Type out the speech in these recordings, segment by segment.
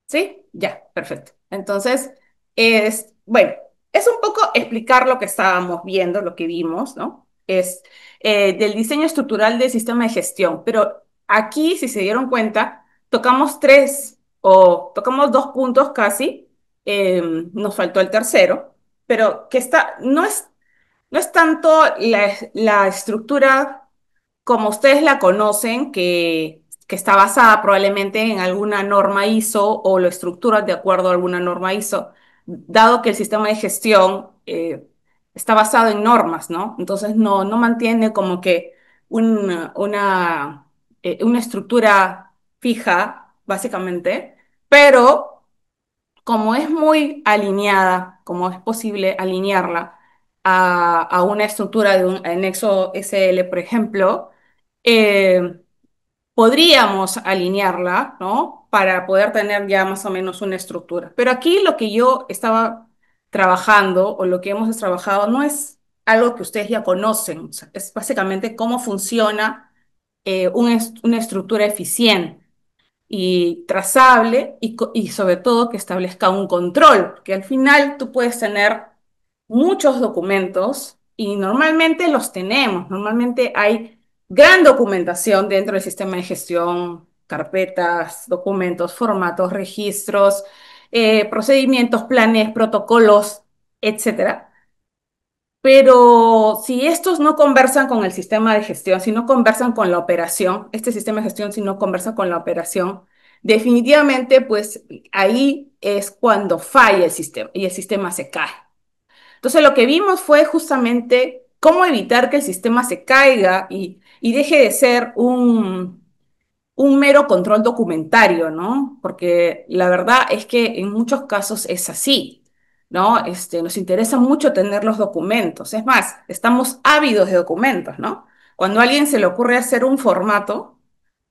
¿Sí? Ya, perfecto. Entonces, bueno, es un poco explicar lo que estábamos viendo, lo que vimos, ¿no? Es del diseño estructural del sistema de gestión. Pero aquí, si se dieron cuenta, tocamos tres o tocamos dos puntos casi. Nos faltó el tercero, pero que no es tanto la estructura como ustedes la conocen, que está basada probablemente en alguna norma ISO o lo estructuran de acuerdo a alguna norma ISO, dado que el sistema de gestión está basado en normas, ¿no? Entonces no mantiene como que una estructura fija, básicamente, pero como es muy alineada, como es posible alinearla a una estructura de un anexo SL, por ejemplo, eh, podríamos alinearla, ¿no? Para poder tener ya más o menos una estructura. Pero aquí lo que yo estaba trabajando o lo que hemos trabajado no es algo que ustedes ya conocen, o sea, es básicamente cómo funciona una estructura eficiente y trazable y sobre todo que establezca un control, que al final tú puedes tener muchos documentos y normalmente los tenemos, normalmente hay gran documentación dentro del sistema de gestión, carpetas, documentos, formatos, registros, procedimientos, planes, protocolos, etcétera. Pero si estos no conversan con el sistema de gestión, si no conversan con la operación, este sistema de gestión si no conversa con la operación, definitivamente pues ahí es cuando falla el sistema y el sistema se cae. Entonces lo que vimos fue justamente cómo evitar que el sistema se caiga y deje de ser un mero control documentario, ¿no? Porque la verdad es que en muchos casos es así, ¿no? Nos interesa mucho tener los documentos. Es más, estamos ávidos de documentos, ¿no? Cuando a alguien se le ocurre hacer un formato,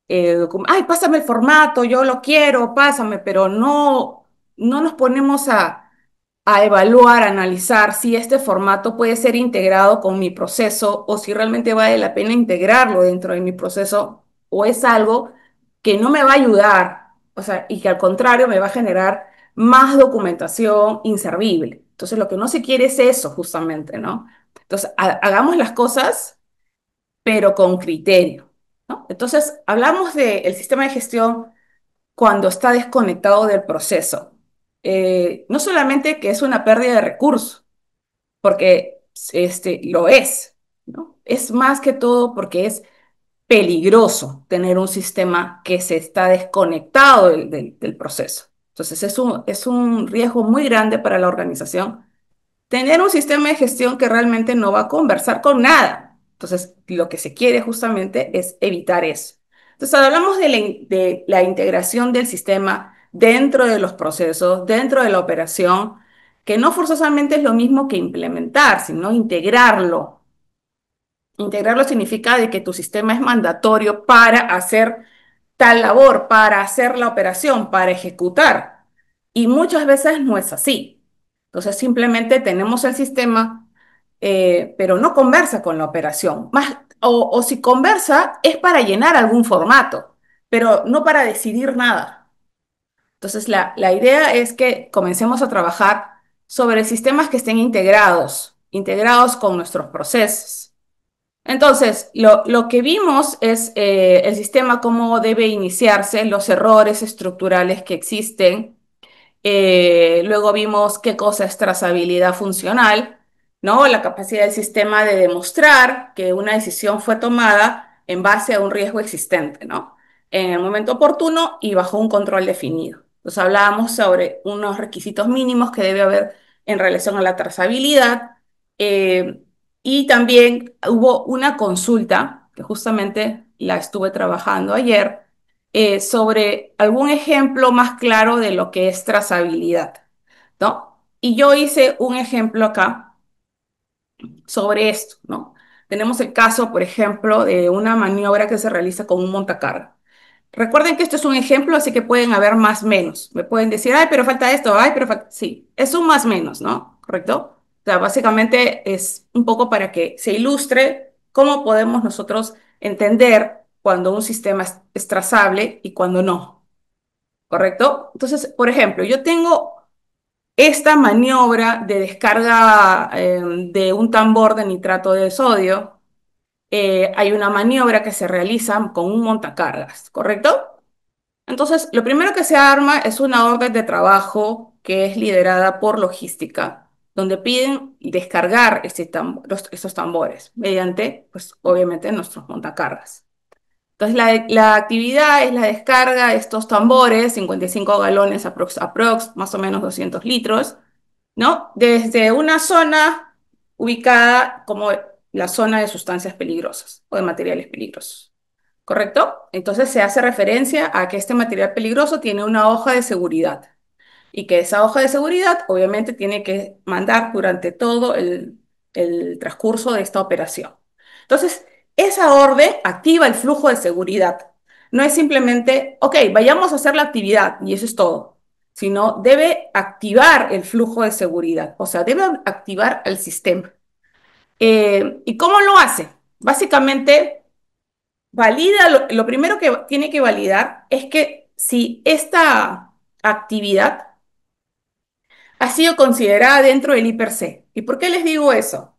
ay, pásame el formato, yo lo quiero, pásame, pero no nos ponemos a evaluar, a analizar si este formato puede ser integrado con mi proceso o si realmente vale la pena integrarlo dentro de mi proceso o es algo que no me va a ayudar, o sea, y que al contrario me va a generar más documentación inservible. Entonces, lo que no se quiere es eso, justamente, ¿no? Entonces, hagamos las cosas, pero con criterio, ¿no? Entonces, hablamos del sistema de gestión cuando está desconectado del proceso. No solamente que es una pérdida de recursos, porque lo es, ¿no? Es más que todo porque es peligroso tener un sistema que se está desconectado del proceso. Entonces, es un riesgo muy grande para la organización tener un sistema de gestión que realmente no va a conversar con nada. Entonces, lo que se quiere justamente es evitar eso. Entonces, hablamos de la integración del sistema dentro de los procesos, dentro de la operación, que no forzosamente es lo mismo que implementar, sino integrarlo. Integrarlo significa de que tu sistema es mandatorio para hacer tal labor, para hacer la operación, para ejecutar. Y muchas veces no es así. Entonces simplemente tenemos el sistema, pero no conversa con la operación. O si conversa es para llenar algún formato, pero no para decidir nada. Entonces la idea es que comencemos a trabajar sobre sistemas que estén integrados con nuestros procesos. Entonces, lo que vimos es el sistema, cómo debe iniciarse, los errores estructurales que existen. Luego vimos qué cosa es trazabilidad funcional, ¿no? La capacidad del sistema de demostrar que una decisión fue tomada en base a un riesgo existente, ¿no? En el momento oportuno y bajo un control definido. Entonces hablábamos sobre unos requisitos mínimos que debe haber en relación a la trazabilidad. eh, y también hubo una consulta que justamente la estuve trabajando ayer sobre algún ejemplo más claro de lo que es trazabilidad, ¿no? Y yo hice un ejemplo acá sobre esto, ¿no? Tenemos el caso, por ejemplo, de una maniobra que se realiza con un montacarga. Recuerden que esto es un ejemplo, así que pueden haber más menos. Me pueden decir, ay, pero falta esto, ay, pero falta... Sí, es un más menos, ¿no? ¿Correcto? O sea, básicamente es un poco para que se ilustre cómo podemos nosotros entender cuando un sistema es trazable y cuando no. ¿correcto? Entonces, por ejemplo, yo tengo esta maniobra de descarga de un tambor de nitrato de sodio. Hay una maniobra que se realiza con un montacargas, ¿correcto? Entonces, lo primero que se arma es una orden de trabajo que es liderada por logística, donde piden descargar esos tambores mediante, pues obviamente, nuestros montacargas. Entonces, la actividad es la descarga de estos tambores, 55 galones más o menos 200 litros, ¿no? Desde una zona ubicada como la zona de sustancias peligrosas o de materiales peligrosos. ¿Correcto? Entonces se hace referencia a que este material peligroso tiene una hoja de seguridad y que esa hoja de seguridad obviamente tiene que mandar durante todo el transcurso de esta operación. Entonces, esa orden activa el flujo de seguridad. No es simplemente, ok, vayamos a hacer la actividad y eso es todo, sino debe activar el flujo de seguridad, o sea, debe activar el sistema. ¿Y cómo lo hace? Básicamente valida, lo primero que tiene que validar es que si esta actividad ha sido considerada dentro del IPRC. ¿Y por qué les digo eso?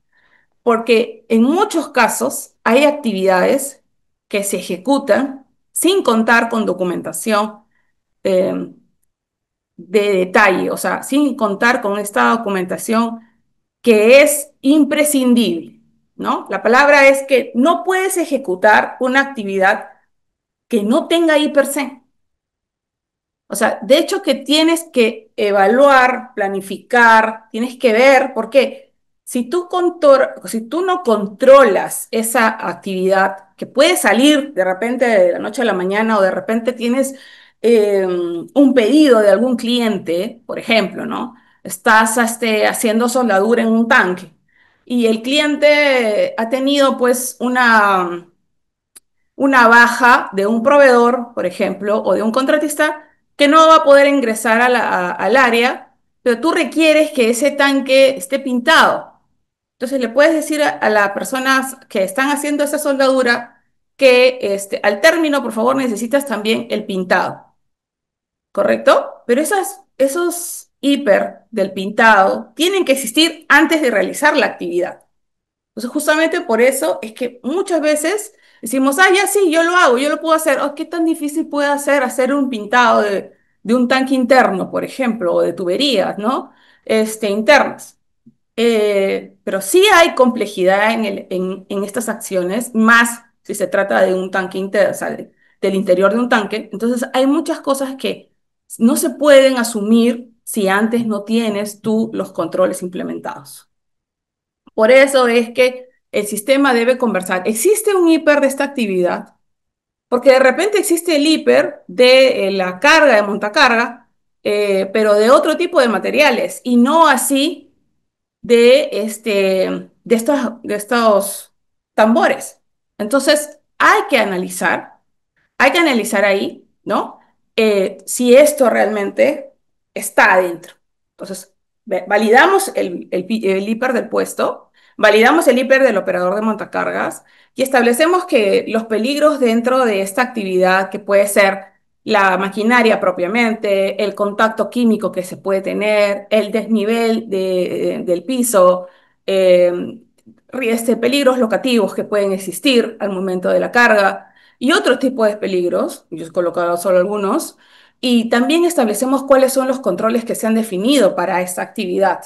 Porque en muchos casos hay actividades que se ejecutan sin contar con documentación eh, de detalle, o sea, sin contar con esta documentación que es imprescindible, ¿no? La palabra es que no puedes ejecutar una actividad que no tenga IPRC. O sea, de hecho que tienes que evaluar, planificar, tienes que ver, porque si tú no controlas esa actividad que puede salir de repente de la noche a la mañana o de repente tienes un pedido de algún cliente, por ejemplo, ¿no? Estás haciendo soldadura en un tanque y el cliente ha tenido pues una baja de un proveedor, por ejemplo, o de un contratista que no va a poder ingresar al área, pero tú requieres que ese tanque esté pintado. Entonces le puedes decir a las personas que están haciendo esa soldadura que al término, por favor, necesitas también el pintado, ¿correcto? Pero esos hiper del pintado tienen que existir antes de realizar la actividad. Entonces, justamente por eso es que muchas veces decimos, ah, ya sí, yo lo hago, yo lo puedo hacer. Oh, ¿qué tan difícil puede hacer un pintado de un tanque interno, por ejemplo, o de tuberías, ¿no? Internas. Pero sí hay complejidad en estas acciones, más si se trata de un tanque interno, o sea, del interior de un tanque. Entonces, hay muchas cosas que no se pueden asumir si antes no tienes tú los controles implementados. Por eso es que el sistema debe conversar. ¿Existe un hiper de esta actividad? Porque de repente existe el hiper de la carga de montacarga, pero de otro tipo de materiales y no así de estos tambores. Entonces, hay que analizar ahí, ¿no? Si esto realmente está adentro. Entonces, validamos el hiper del puesto, validamos el hiper del operador de montacargas y establecemos que los peligros dentro de esta actividad, que puede ser la maquinaria propiamente, el contacto químico que se puede tener, el desnivel del piso, eh, peligros locativos que pueden existir al momento de la carga y otro tipo de peligros, yo he colocado solo algunos, y también establecemos cuáles son los controles que se han definido para esta actividad.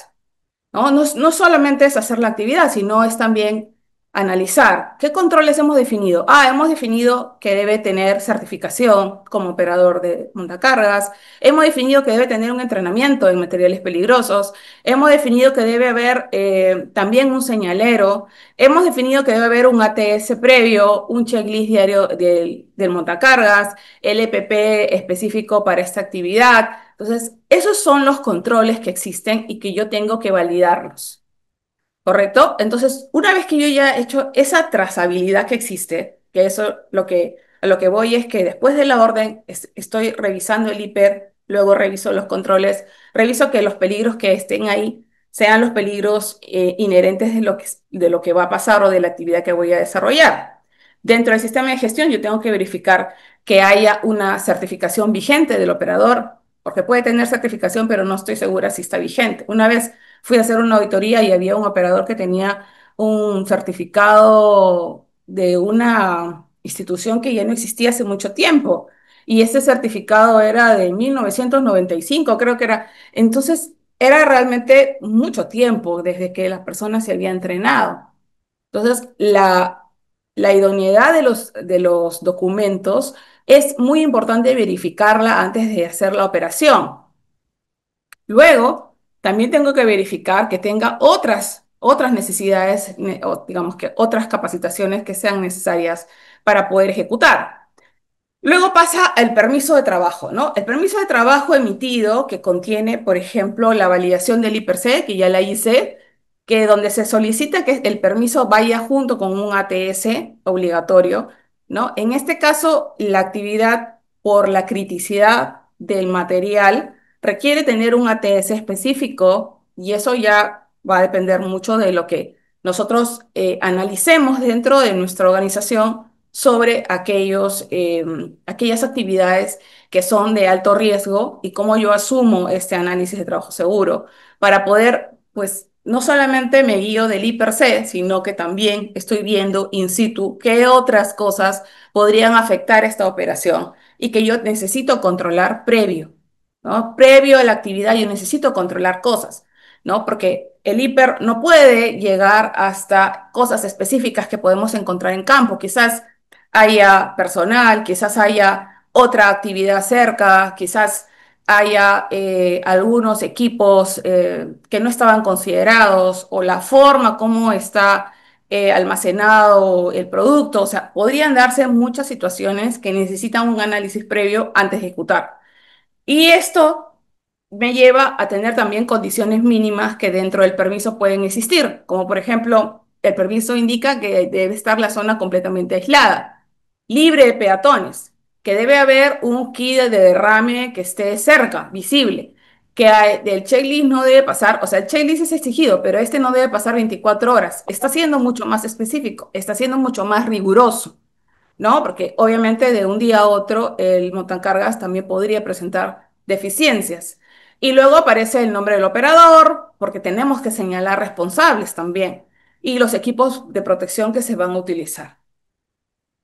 ¿No? No solamente es hacer la actividad, sino es también analizar qué controles hemos definido. Ah, hemos definido que debe tener certificación como operador de montacargas, hemos definido que debe tener un entrenamiento en materiales peligrosos, hemos definido que debe haber también un señalero, hemos definido que debe haber un ATS previo, un checklist diario del montacargas, el EPP específico para esta actividad. Entonces, esos son los controles que existen y que yo tengo que validarlos, ¿correcto? Entonces, una vez que yo ya he hecho esa trazabilidad que existe, que eso a lo que voy es que después de la orden estoy revisando el hiper, luego reviso los controles, reviso que los peligros que estén ahí sean los peligros inherentes de lo que va a pasar o de la actividad que voy a desarrollar. Dentro del sistema de gestión yo tengo que verificar que haya una certificación vigente del operador, porque puede tener certificación, pero no estoy segura si está vigente. Una vez fui a hacer una auditoría y había un operador que tenía un certificado de una institución que ya no existía hace mucho tiempo. Y este certificado era de 1995, creo que era. Entonces, era realmente mucho tiempo desde que las personas se habían entrenado. Entonces, la idoneidad de los documentos es muy importante verificarla antes de hacer la operación. Luego, también tengo que verificar que tenga otras necesidades, o digamos que otras capacitaciones que sean necesarias para poder ejecutar. Luego pasa el permiso de trabajo, ¿no? El permiso de trabajo emitido que contiene, por ejemplo, la validación del IPRC, que ya la hice, que donde se solicita que el permiso vaya junto con un ATS obligatorio, ¿no? En este caso, la actividad por la criticidad del material requiere tener un ATS específico y eso ya va a depender mucho de lo que nosotros analicemos dentro de nuestra organización sobre aquellas actividades que son de alto riesgo y cómo yo asumo este análisis de trabajo seguro para poder, pues, no solamente me guío del IPRC, sino que también estoy viendo in situ qué otras cosas podrían afectar esta operación y que yo necesito controlar previo, ¿no? Previo a la actividad yo necesito controlar cosas, ¿no? Porque el hiper no puede llegar hasta cosas específicas que podemos encontrar en campo. Quizás haya personal, quizás haya otra actividad cerca, quizás haya algunos equipos que no estaban considerados o la forma como está almacenado el producto. O sea, podrían darse muchas situaciones que necesitan un análisis previo antes de ejecutar. Y esto me lleva a tener también condiciones mínimas que dentro del permiso pueden existir, como por ejemplo, el permiso indica que debe estar la zona completamente aislada, libre de peatones, que debe haber un quid de derrame que esté cerca, visible, que el checklist no debe pasar, o sea, el checklist es exigido, pero este no debe pasar 24 horas. Está siendo mucho más específico, está siendo mucho más riguroso. ¿No? Porque obviamente de un día a otro el montacargas también podría presentar deficiencias. Y luego aparece el nombre del operador, porque tenemos que señalar responsables también, y los equipos de protección que se van a utilizar.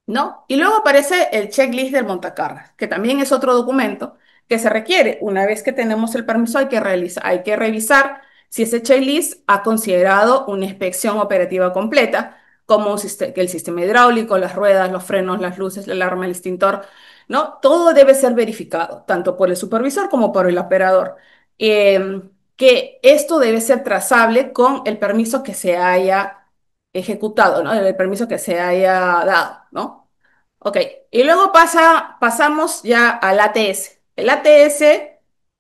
¿No? Y luego aparece el checklist del montacargas, que también es otro documento que se requiere. Una vez que tenemos el permiso, hay que revisar si ese checklist ha considerado una inspección operativa completa, como que el sistema hidráulico, las ruedas, los frenos, las luces, la alarma, el extintor, ¿no? Todo debe ser verificado, tanto por el supervisor como por el operador. Que esto debe ser trazable con el permiso que se haya ejecutado, ¿no? El permiso que se haya dado, ¿no? Ok, y luego pasamos ya al ATS. El ATS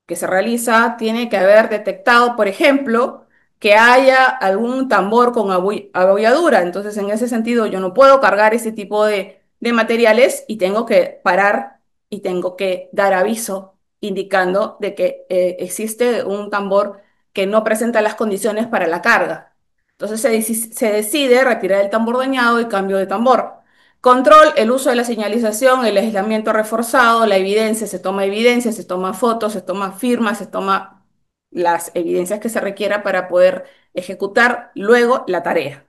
que se realiza tiene que haber detectado, por ejemplo, que haya algún tambor con abolladura. Entonces, en ese sentido, yo no puedo cargar ese tipo de materiales y tengo que parar y tengo que dar aviso indicando de que existe un tambor que no presenta las condiciones para la carga. Entonces se decide retirar el tambor dañado y cambio de tambor. Control, el uso de la señalización, el aislamiento reforzado, la evidencia, se toma fotos, se toma firmas, se toma las evidencias que se requiera para poder ejecutar luego la tarea.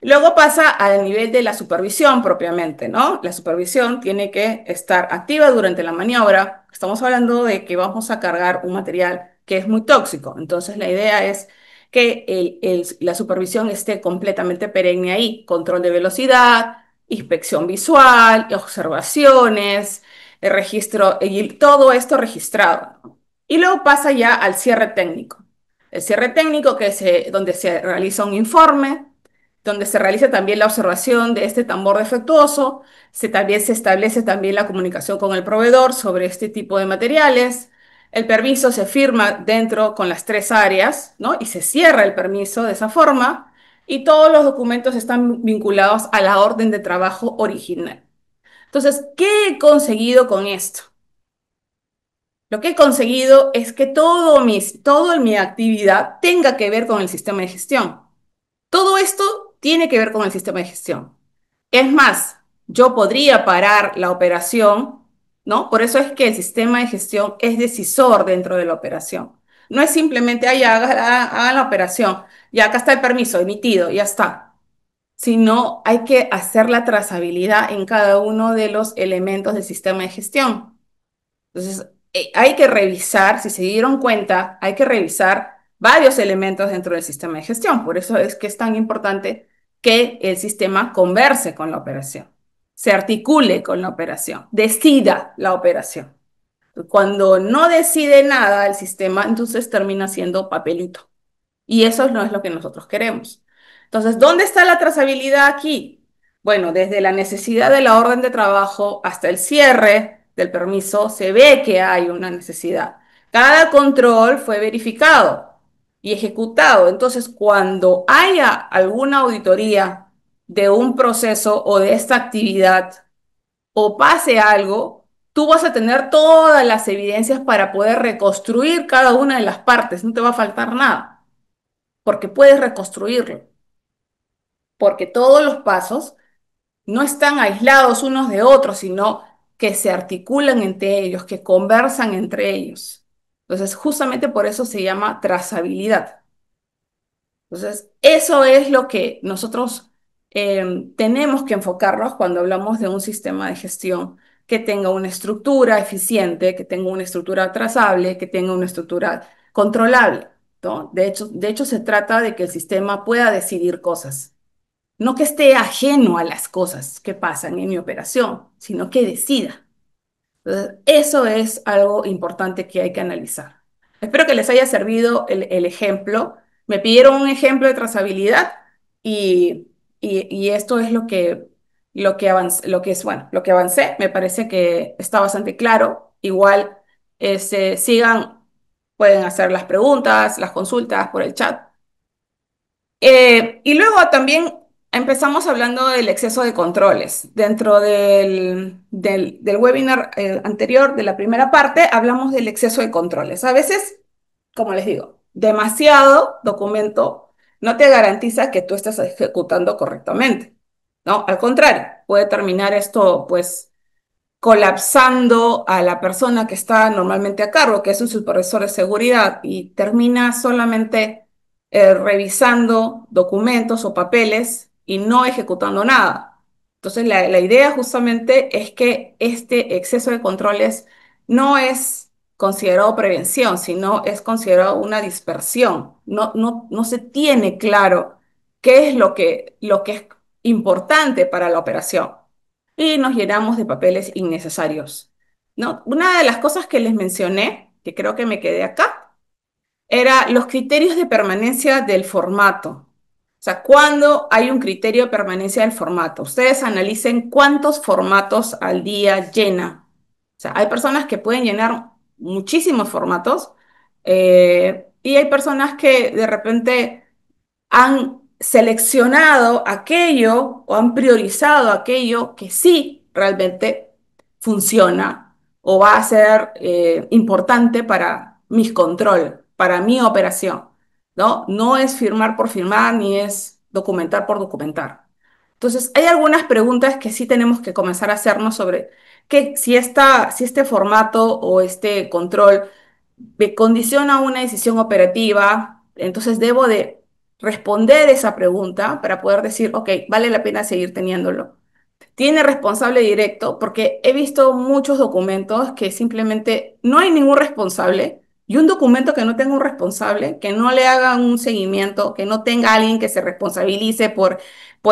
Luego pasa al nivel de la supervisión propiamente, ¿no? La supervisión tiene que estar activa durante la maniobra. Estamos hablando de que vamos a cargar un material que es muy tóxico. Entonces, la idea es que la supervisión esté completamente perenne ahí. Control de velocidad, inspección visual, observaciones, el registro, y todo esto registrado, ¿no? Y luego pasa ya al cierre técnico. El cierre técnico donde se realiza un informe donde se realiza también la observación de este tambor defectuoso, también se establece también la comunicación con el proveedor sobre este tipo de materiales, el permiso se firma dentro con las tres áreas, ¿no? Y se cierra el permiso de esa forma, y todos los documentos están vinculados a la orden de trabajo original. Entonces, ¿qué he conseguido con esto? Lo que he conseguido es que todo en mi actividad tenga que ver con el sistema de gestión. Todo esto tiene que ver con el sistema de gestión. Es más, yo podría parar la operación, ¿no? Por eso es que el sistema de gestión es decisor dentro de la operación. No es simplemente, ah, ya, hagan la operación, ya acá está el permiso emitido, ya está, sino hay que hacer la trazabilidad en cada uno de los elementos del sistema de gestión. Entonces, hay que revisar, si se dieron cuenta, hay que revisar varios elementos dentro del sistema de gestión. Por eso es que es tan importante que el sistema converse con la operación, se articule con la operación, decida la operación. Cuando no decide nada el sistema, entonces termina siendo papelito. Y eso no es lo que nosotros queremos. Entonces, ¿dónde está la trazabilidad aquí? Bueno, desde la necesidad de la orden de trabajo hasta el cierre del permiso, se ve que hay una necesidad. Cada control fue verificado y ejecutado. Entonces, cuando haya alguna auditoría de un proceso o de esta actividad o pase algo, tú vas a tener todas las evidencias para poder reconstruir cada una de las partes. No te va a faltar nada porque puedes reconstruirlo, porque todos los pasos no están aislados unos de otros, sino que se articulan entre ellos, que conversan entre ellos. Entonces, justamente por eso se llama trazabilidad. Entonces, eso es lo que nosotros tenemos que enfocarnos cuando hablamos de un sistema de gestión que tenga una estructura eficiente, que tenga una estructura trazable, que tenga una estructura controlable, ¿no? De hecho, se trata de que el sistema pueda decidir cosas, no que esté ajeno a las cosas que pasan en mi operación, sino que decida. Entonces, eso es algo importante que hay que analizar. Espero que les haya servido el ejemplo. Me pidieron un ejemplo de trazabilidad y, y esto es lo que avancé. Me parece que está bastante claro. Igual, sigan, pueden hacer las preguntas, las consultas por el chat. Y luego también empezamos hablando del exceso de controles. Dentro del webinar anterior, de la primera parte, hablamos del exceso de controles. A veces, como les digo, demasiado documento no te garantiza que tú estés ejecutando correctamente, ¿no? Al contrario, puede terminar esto, pues, colapsando a la persona que está normalmente a cargo, que es un supervisor de seguridad, y termina solamente revisando documentos o papeles y no ejecutando nada. Entonces, la idea justamente es que este exceso de controles no es considerado prevención, sino es considerado una dispersión. No se tiene claro qué es lo que es importante para la operación y nos llenamos de papeles innecesarios, ¿no? Una de las cosas que les mencioné, que creo que me quedé acá, era los criterios de permanencia del formato. O sea, ¿cuándo hay un criterio de permanencia del formato? Ustedes analicen cuántos formatos al día llena. O sea, hay personas que pueden llenar muchísimos formatos y hay personas que de repente han seleccionado aquello o han priorizado aquello que sí realmente funciona o va a ser importante para mi control, para mi operación, ¿no? No es firmar por firmar ni es documentar por documentar. Entonces, hay algunas preguntas que sí tenemos que comenzar a hacernos sobre si este formato o este control me condiciona una decisión operativa, entonces debo de responder esa pregunta para poder decir, ok, vale la pena seguir teniéndolo. Tiene responsable directo, porque he visto muchos documentos que simplemente no hay ningún responsable y un documento que no tenga un responsable, que no le haga un seguimiento, que no tenga alguien que se responsabilice por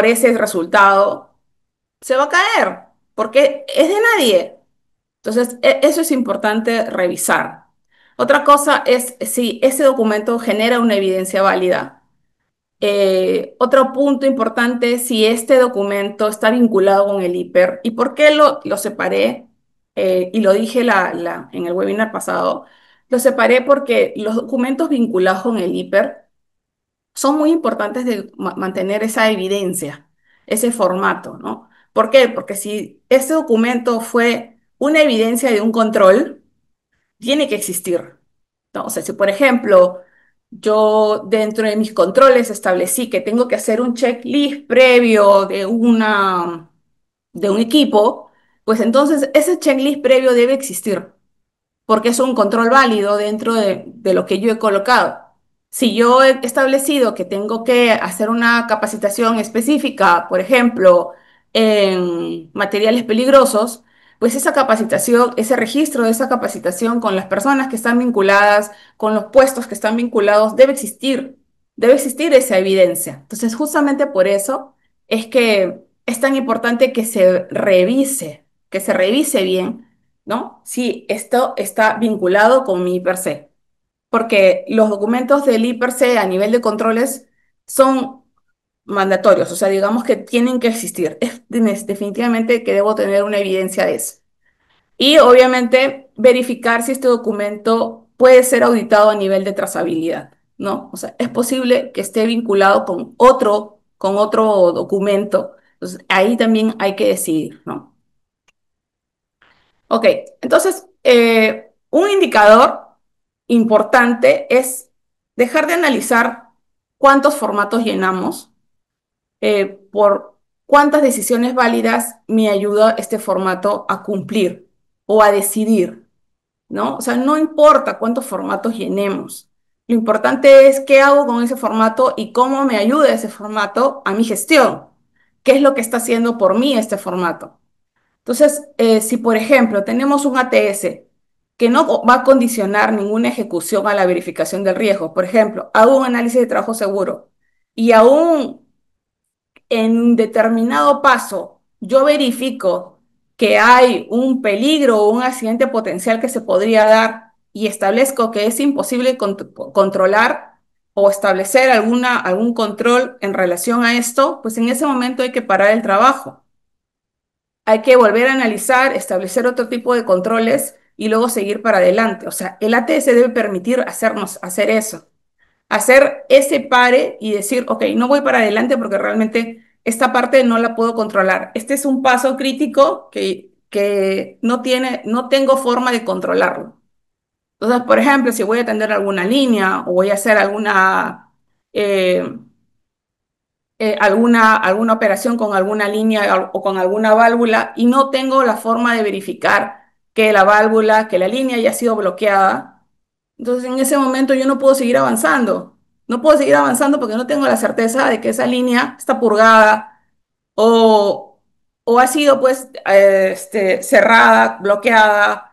ese resultado, se va a caer, porque es de nadie. Entonces, eso es importante revisar. Otra cosa es si ese documento genera una evidencia válida. Otro punto importante es si este documento está vinculado con el IPER. ¿Y por qué lo separé? Y lo dije en el webinar pasado. Lo separé porque los documentos vinculados con el IPER son muy importantes de mantener esa evidencia, ese formato, ¿no? ¿Por qué? Porque si ese documento fue una evidencia de un control, tiene que existir, ¿no? O sea, si por ejemplo yo dentro de mis controles establecí que tengo que hacer un checklist previo de una de un equipo, pues entonces ese checklist previo debe existir porque es un control válido dentro de lo que yo he colocado. Si yo he establecido que tengo que hacer una capacitación específica, por ejemplo, en materiales peligrosos, pues esa capacitación, ese registro de esa capacitación con las personas que están vinculadas, con los puestos que están vinculados, debe existir esa evidencia. Entonces, justamente por eso es que es tan importante que se revise bien, ¿no? Si esto está vinculado con mi I+C, porque los documentos del I+C a nivel de controles son mandatorios, o sea, digamos que tienen que existir. Definitivamente que debo tener una evidencia de eso. Y obviamente verificar si este documento puede ser auditado a nivel de trazabilidad, ¿no? O sea, es posible que esté vinculado con otro documento. Entonces, ahí también hay que decidir, ¿no? Ok, entonces, un indicador importante es dejar de analizar cuántos formatos llenamos, por cuántas decisiones válidas me ayuda este formato a cumplir o a decidir, ¿no? O sea, no importa cuántos formatos llenemos. Lo importante es qué hago con ese formato y cómo me ayuda ese formato a mi gestión. ¿Qué es lo que está haciendo por mí este formato? Entonces, si por ejemplo tenemos un ATS que no va a condicionar ninguna ejecución a la verificación del riesgo, por ejemplo, hago un análisis de trabajo seguro y aún en determinado paso yo verifico que hay un peligro o un accidente potencial que se podría dar y establezco que es imposible controlar o establecer algún control en relación a esto, pues en ese momento hay que parar el trabajo. Hay que volver a analizar, establecer otro tipo de controles y luego seguir para adelante. O sea, el ATS debe permitir hacernos hacer eso, hacer ese pare y decir, ok, no voy para adelante porque realmente esta parte no la puedo controlar. Este es un paso crítico que no tengo forma de controlarlo. Entonces, por ejemplo, si voy a atender alguna línea o voy a hacer eh, alguna operación con alguna línea o con alguna válvula y no tengo la forma de verificar que la línea haya sido bloqueada, entonces en ese momento yo no puedo seguir avanzando. No puedo seguir avanzando porque no tengo la certeza de que esa línea está purgada o, o ha sido pues cerrada, bloqueada,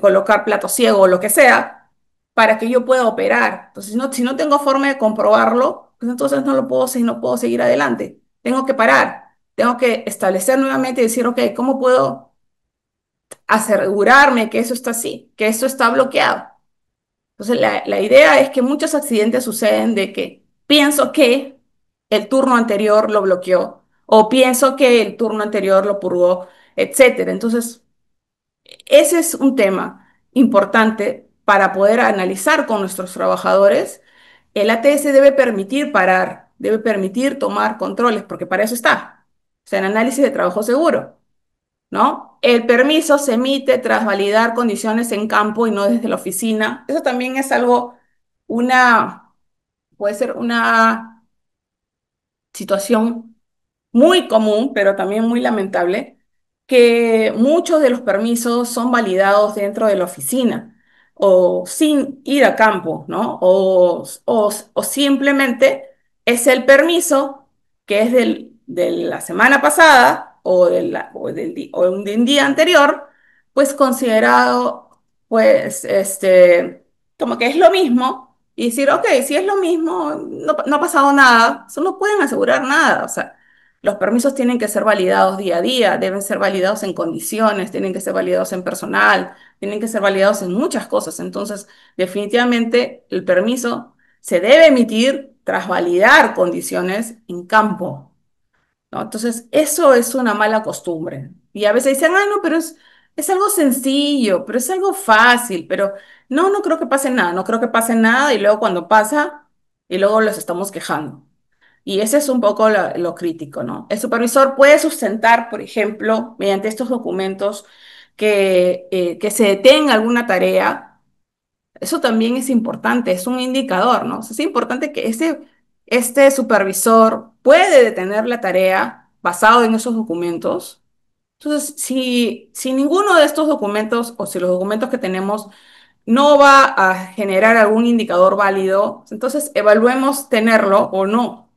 colocar plato ciego o lo que sea, para que yo pueda operar. Entonces, si no tengo forma de comprobarlo, pues entonces no puedo seguir adelante. Tengo que parar, tengo que establecer nuevamente y decir, ok, ¿cómo puedo asegurarme que eso está así, que eso está bloqueado? Entonces, la idea es que muchos accidentes suceden de que pienso que el turno anterior lo bloqueó o pienso que el turno anterior lo purgó, etcétera. Entonces, ese es un tema importante para poder analizar con nuestros trabajadores. El ATS debe permitir parar, debe permitir tomar controles, porque para eso está. O sea, el análisis de trabajo seguro, ¿no? El permiso se emite tras validar condiciones en campo y no desde la oficina. Eso también es algo, puede ser una situación muy común, pero también muy lamentable, que muchos de los permisos son validados dentro de la oficina o sin ir a campo, ¿no? O simplemente es el permiso que es de la semana pasada o un día anterior, pues considerado, pues, como que es lo mismo. Y decir, ok, si es lo mismo, no ha pasado nada, eso no pueden asegurar nada. O sea, los permisos tienen que ser validados día a día, deben ser validados en condiciones, tienen que ser validados en personal, tienen que ser validados en muchas cosas. Entonces, definitivamente el permiso se debe emitir tras validar condiciones en campo, ¿no? Entonces, eso es una mala costumbre. Y a veces dicen, ah, no, pero es algo sencillo, pero es algo fácil, pero no creo que pase nada, no creo que pase nada y luego cuando pasa, y luego los estamos quejando. Y ese es un poco lo crítico, ¿no? El supervisor puede sustentar, por ejemplo, mediante estos documentos, que se detenga alguna tarea. Eso también es importante, es un indicador, ¿no? O sea, es importante que este supervisor puede detener la tarea basado en esos documentos. Entonces, si ninguno de estos documentos o si los documentos que tenemos no va a generar algún indicador válido, entonces evaluemos tenerlo o no.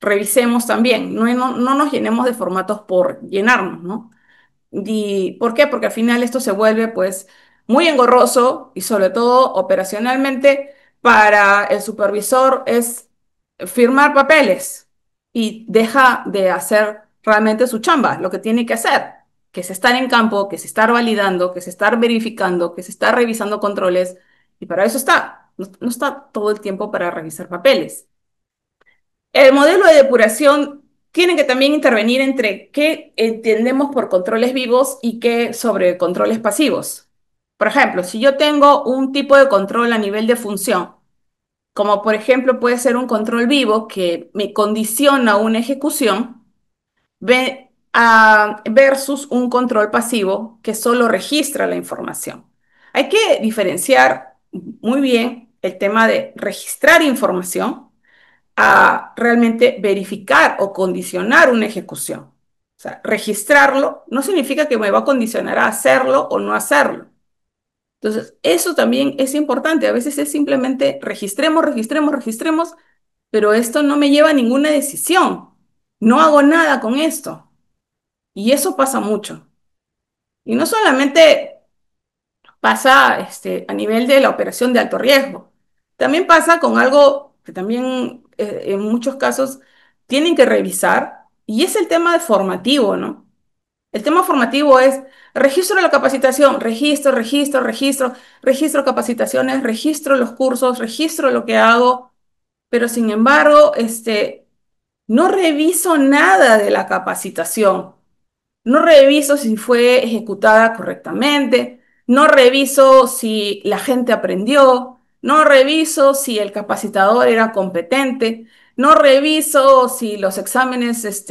Revisemos también, no nos llenemos de formatos por llenarnos, ¿no? ¿Y por qué? Porque al final esto se vuelve pues muy engorroso y sobre todo operacionalmente para el supervisor es firmar papeles y deja de hacer realmente su chamba, lo que tiene que hacer, que es estar en campo, que es estar validando, que es estar verificando, que es estar revisando controles y para eso está, no está todo el tiempo para revisar papeles. El modelo de depuración tiene que también intervenir entre qué entendemos por controles vivos y qué sobre controles pasivos. Por ejemplo, si yo tengo un tipo de control a nivel de función, como por ejemplo puede ser un control vivo que me condiciona una ejecución, versus un control pasivo que solo registra la información. Hay que diferenciar muy bien el tema de registrar información a realmente verificar o condicionar una ejecución. O sea, registrarlo no significa que me va a condicionar a hacerlo o no hacerlo. Entonces, eso también es importante. A veces es simplemente registremos, registremos, registremos, pero esto no me lleva a ninguna decisión. No hago nada con esto. Y eso pasa mucho. Y no solamente pasa a nivel de la operación de alto riesgo. También pasa con algo que también en muchos casos tienen que revisar y es el tema de formativo, ¿no? El tema formativo es registro de la capacitación, registro, registro, registro, registro capacitaciones, registro los cursos, registro lo que hago, pero sin embargo, no reviso nada de la capacitación. No reviso si fue ejecutada correctamente, no reviso si la gente aprendió, no reviso si el capacitador era competente, no reviso si los exámenes,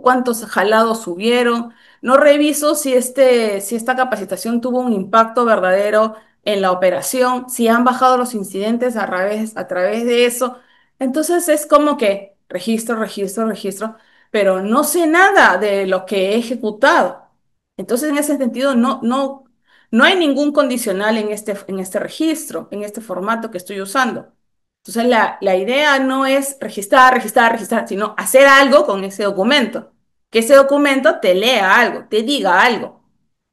cuántos jalados hubieron, no reviso si esta capacitación tuvo un impacto verdadero en la operación, si han bajado los incidentes a través de eso. Entonces es como que registro, registro, registro, pero no sé nada de lo que he ejecutado. Entonces, en ese sentido, no hay ningún condicional en este registro, en este formato que estoy usando. Entonces, la idea no es registrar, registrar, registrar, sino hacer algo con ese documento, que ese documento te lea algo, te diga algo.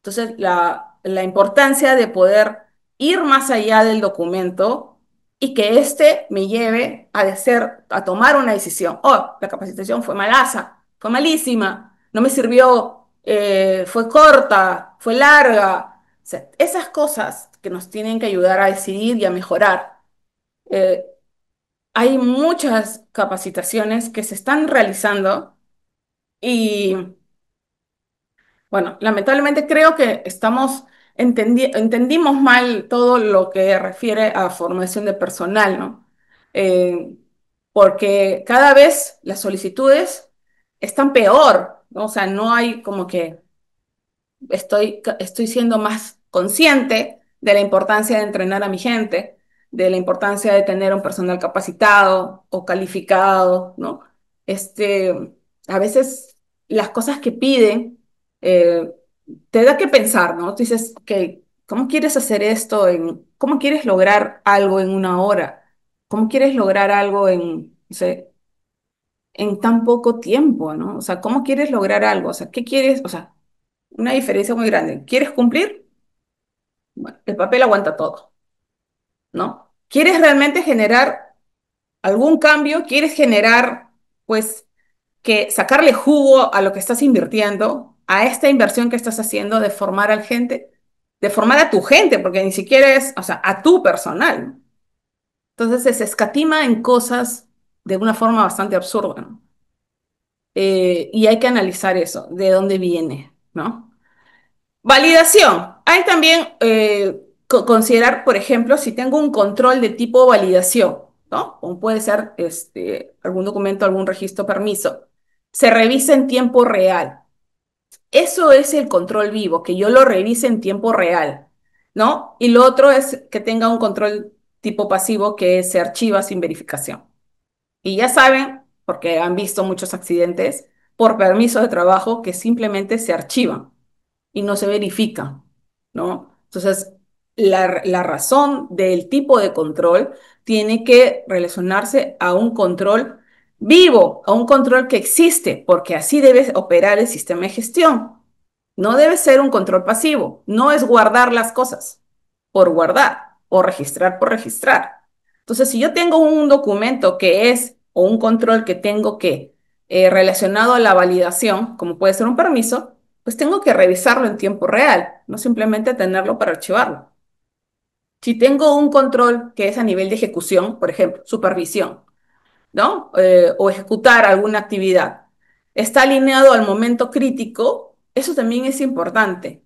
Entonces, la importancia de poder ir más allá del documento y que éste me lleve a tomar una decisión. Oh, la capacitación fue malaza, fue malísima, no me sirvió, fue corta, fue larga. O sea, esas cosas que nos tienen que ayudar a decidir y a mejorar. Eh, Hay muchas capacitaciones que se están realizando y bueno, lamentablemente creo que entendimos mal todo lo que refiere a formación de personal, ¿no? Eh, Porque cada vez las solicitudes están peor, ¿no? O sea, no hay como que estoy siendo más consciente de la importancia de entrenar a mi gente, de la importancia de tener un personal capacitado o calificado, ¿no? A veces las cosas que piden eh, te da que pensar, ¿no? Tú dices, que ¿cómo quieres hacer esto cómo quieres lograr algo en una hora? ¿Cómo quieres lograr algo no sé, en tan poco tiempo, ¿no? O sea, ¿cómo quieres lograr algo? O sea, ¿qué quieres? O sea, una diferencia muy grande. ¿Quieres cumplir? Bueno, el papel aguanta todo, ¿no? ¿Quieres realmente generar algún cambio? ¿Quieres generar, pues, que sacarle jugo a lo que estás invirtiendo, a esta inversión que estás haciendo de formar a la gente, de formar a tu gente, porque ni siquiera es, o sea, a tu personal, ¿no? Entonces se escatima en cosas de una forma bastante absurda, ¿no? Y hay que analizar eso, de dónde viene, ¿no? Validación. Hay también considerar, por ejemplo, si tengo un control de tipo validación, ¿no? Como puede ser algún documento, algún registro, permiso. Se revisa en tiempo real. Eso es el control vivo, que yo lo revise en tiempo real, ¿no? Y lo otro es que tenga un control tipo pasivo que se archiva sin verificación. Y ya saben, porque han visto muchos accidentes, por permiso de trabajo que simplemente se archivan y no se verifican, ¿no? Entonces, la razón del tipo de control tiene que relacionarse a un control vivo, a un control que existe, porque así debe operar el sistema de gestión. No debe ser un control pasivo, no es guardar las cosas por guardar o registrar por registrar. Entonces, si yo tengo un documento que es o un control que tengo que relacionado a la validación, como puede ser un permiso, pues tengo que revisarlo en tiempo real, no simplemente tenerlo para archivarlo. Si tengo un control que es a nivel de ejecución, por ejemplo, supervisión, ¿no? O ejecutar alguna actividad, está alineado al momento crítico, eso también es importante.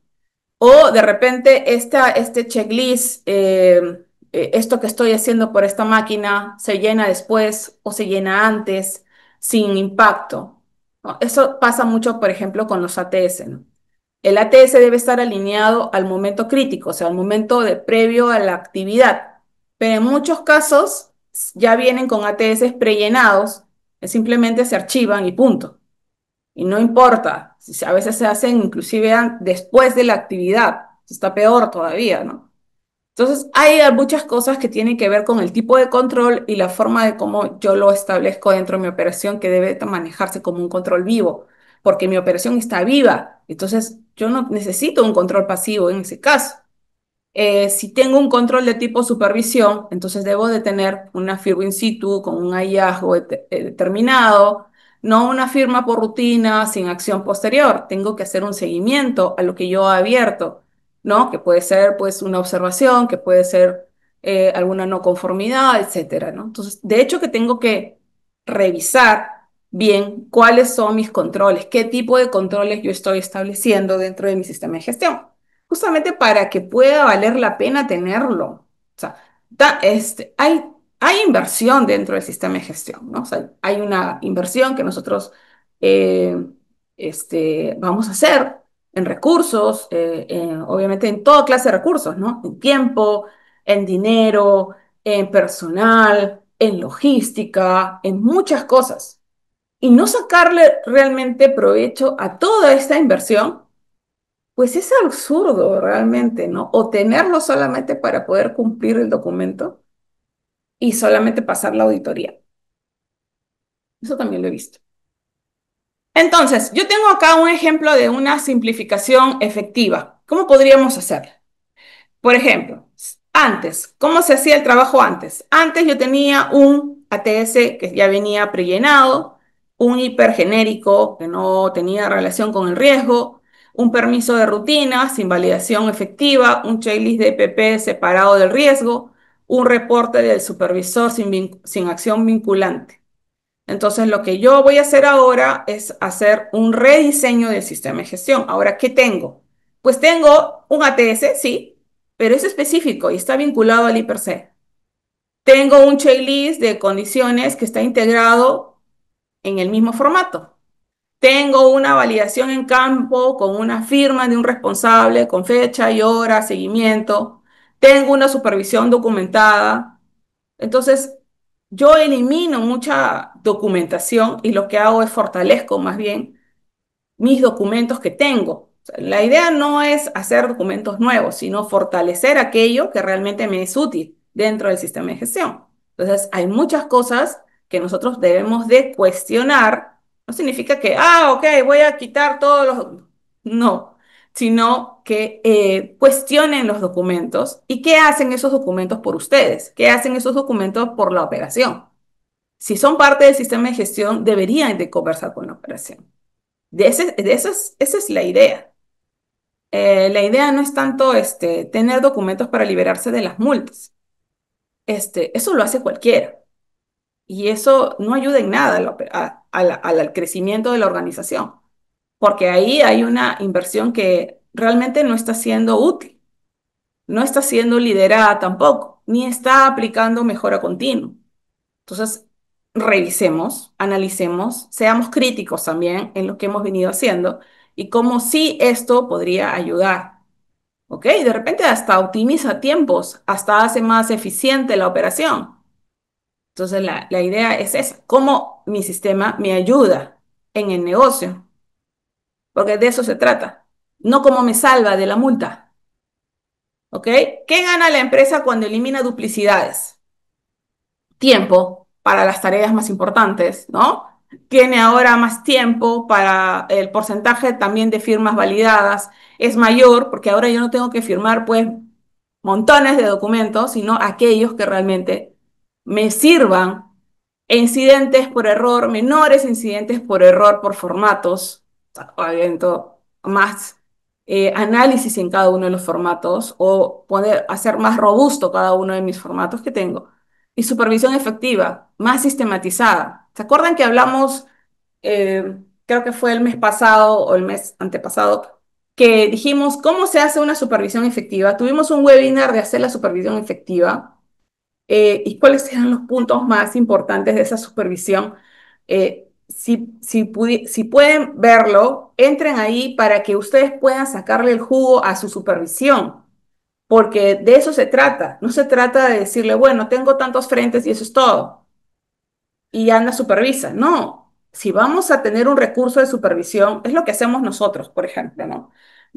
O de repente este checklist, esto que estoy haciendo por esta máquina, se llena después o se llena antes, sin impacto, ¿no? Eso pasa mucho, por ejemplo, con los ATS, ¿no? El ATS debe estar alineado al momento crítico, o sea, al momento de previo a la actividad. Pero en muchos casos ya vienen con ATS prellenados, que simplemente se archivan y punto. Y no importa, si a veces se hacen inclusive después de la actividad, está peor todavía, ¿no? Entonces, hay muchas cosas que tienen que ver con el tipo de control y la forma de cómo yo lo establezco dentro de mi operación, que debe manejarse como un control vivo, porque mi operación está viva. Entonces, yo no necesito un control pasivo en ese caso. Si tengo un control de tipo supervisión, entonces debo de tener una firma in situ con un hallazgo determinado, no una firma por rutina sin acción posterior. Tengo que hacer un seguimiento a lo que yo he abierto, ¿no? Que puede ser pues una observación, que puede ser alguna no conformidad, etcétera, ¿no? Entonces, de hecho que tengo que revisar bien cuáles son mis controles, qué tipo de controles yo estoy estableciendo dentro de mi sistema de gestión justamente para que pueda valer la pena tenerlo. O sea, hay inversión dentro del sistema de gestión, ¿no? O sea, hay una inversión que nosotros eh, vamos a hacer en recursos, obviamente en toda clase de recursos, ¿no? En tiempo, en dinero, en personal, en logística, en muchas cosas. Y no sacarle realmente provecho a toda esta inversión pues es absurdo realmente, ¿no? O tenerlo solamente para poder cumplir el documento y solamente pasar la auditoría. Eso también lo he visto. Entonces, yo tengo acá un ejemplo de una simplificación efectiva. ¿Cómo podríamos hacerla? Por ejemplo, antes, ¿cómo se hacía el trabajo antes? Antes yo tenía un ATS que ya venía prellenado, un hipergenérico que no tenía relación con el riesgo, un permiso de rutina sin validación efectiva, un checklist de EPP separado del riesgo, un reporte del supervisor sin acción vinculante. Entonces, lo que yo voy a hacer ahora es hacer un rediseño del sistema de gestión. Ahora, ¿qué tengo? Pues tengo un ATS, sí, pero es específico y está vinculado al IPRC. Tengo un checklist de condiciones que está integrado en el mismo formato. Tengo una validación en campo con una firma de un responsable con fecha y hora, seguimiento. Tengo una supervisión documentada. Entonces, yo elimino mucha documentación y lo que hago es fortalezco más bien mis documentos que tengo. O sea, la idea no es hacer documentos nuevos, sino fortalecer aquello que realmente me es útil dentro del sistema de gestión. Entonces, hay muchas cosas que nosotros debemos de cuestionar. No significa que, ok, voy a quitar todos los... No, sino que cuestionen los documentos y qué hacen esos documentos por ustedes, qué hacen esos documentos por la operación. Si son parte del sistema de gestión, deberían de conversar con la operación. Esa es la idea. La idea no es tanto tener documentos para liberarse de las multas. Eso lo hace cualquiera. Y eso no ayuda en nada al crecimiento de la organización, porque ahí hay una inversión que realmente no está siendo útil, no está siendo liderada tampoco, ni está aplicando mejora continua. Entonces, revisemos, analicemos, seamos críticos también en lo que hemos venido haciendo y cómo sí esto podría ayudar. ¿Ok? De repente hasta optimiza tiempos, hasta hace más eficiente la operación. Entonces, la idea es esa, cómo mi sistema me ayuda en el negocio, porque de eso se trata, no cómo me salva de la multa, ¿ok? ¿Qué gana la empresa cuando elimina duplicidades? Tiempo para las tareas más importantes, ¿no? Tiene ahora más tiempo para el porcentaje también de firmas validadas, es mayor porque ahora yo no tengo que firmar pues montones de documentos, sino aquellos que realmente me sirvan. Incidentes por error, menores incidentes por error por formatos, habiendo más análisis en cada uno de los formatos o poder hacer más robusto cada uno de mis formatos que tengo. Y supervisión efectiva, más sistematizada. ¿Se acuerdan que hablamos, creo que fue el mes pasado o el mes antepasado, que dijimos cómo se hace una supervisión efectiva? Tuvimos un webinar de hacer la supervisión efectiva y cuáles eran los puntos más importantes de esa supervisión. Si pueden verlo, entren ahí para que ustedes puedan sacarle el jugo a su supervisión, porque de eso se trata. No se trata de decirle, bueno, tengo tantos frentes y eso es todo y anda supervisa. No, si vamos a tener un recurso de supervisión, es lo que hacemos nosotros, por ejemplo, ¿no?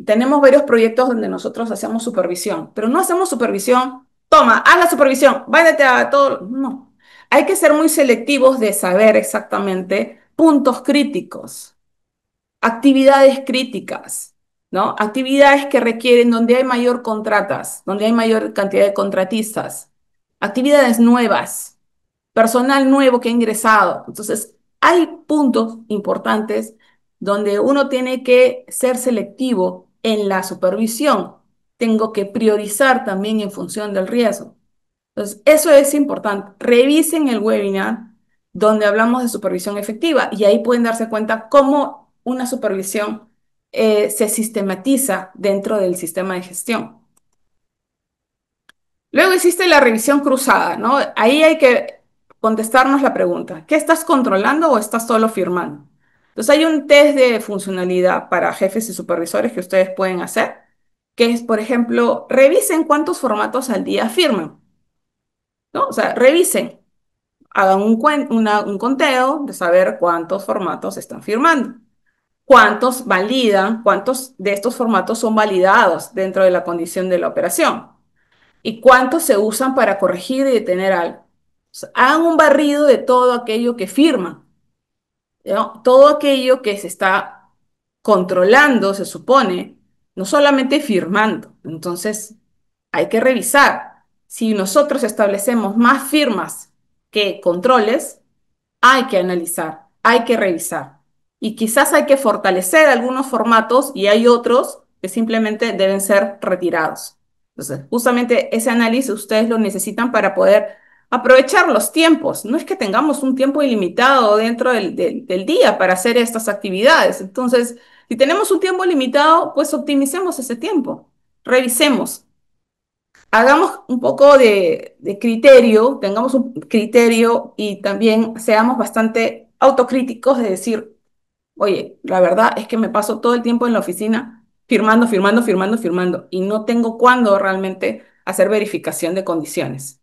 Tenemos varios proyectos donde nosotros hacemos supervisión, pero no hacemos supervisión. Toma, haz la supervisión, váyate a todo. No, hay que ser muy selectivos de saber exactamente puntos críticos, actividades críticas, ¿no? Actividades que requieren donde hay mayor contratas, donde hay mayor cantidad de contratistas, actividades nuevas, personal nuevo que ha ingresado. Entonces, hay puntos importantes donde uno tiene que ser selectivo en la supervisión. Tengo que priorizar también en función del riesgo. Entonces, eso es importante. Revisen el webinar donde hablamos de supervisión efectiva y ahí pueden darse cuenta cómo una supervisión se sistematiza dentro del sistema de gestión. Luego existe la revisión cruzada, ¿no? Ahí hay que contestarnos la pregunta, ¿qué estás controlando o estás solo firmando? Entonces hay un test de funcionalidad para jefes y supervisores que ustedes pueden hacer, que es, por ejemplo, revisen cuántos formatos al día firman, ¿no? O sea, revisen, hagan un conteo de saber cuántos formatos están firmando, cuántos validan, cuántos de estos formatos son validados dentro de la condición de la operación y cuántos se usan para corregir y detener algo. O sea, hagan un barrido de todo aquello que firman, ¿no? Todo aquello que se está controlando, se supone, no solamente firmando. Entonces, hay que revisar. Si nosotros establecemos más firmas que controles, hay que analizar, hay que revisar. Y quizás hay que fortalecer algunos formatos y hay otros que simplemente deben ser retirados. Entonces, justamente ese análisis ustedes lo necesitan para poder aprovechar los tiempos. No es que tengamos un tiempo ilimitado dentro del día para hacer estas actividades. Entonces, si tenemos un tiempo limitado, pues optimicemos ese tiempo. Revisemos, hagamos un poco de criterio, tengamos un criterio y también seamos bastante autocríticos de decir, oye, la verdad es que me paso todo el tiempo en la oficina firmando, firmando, firmando, firmando y no tengo cuándo realmente hacer verificación de condiciones.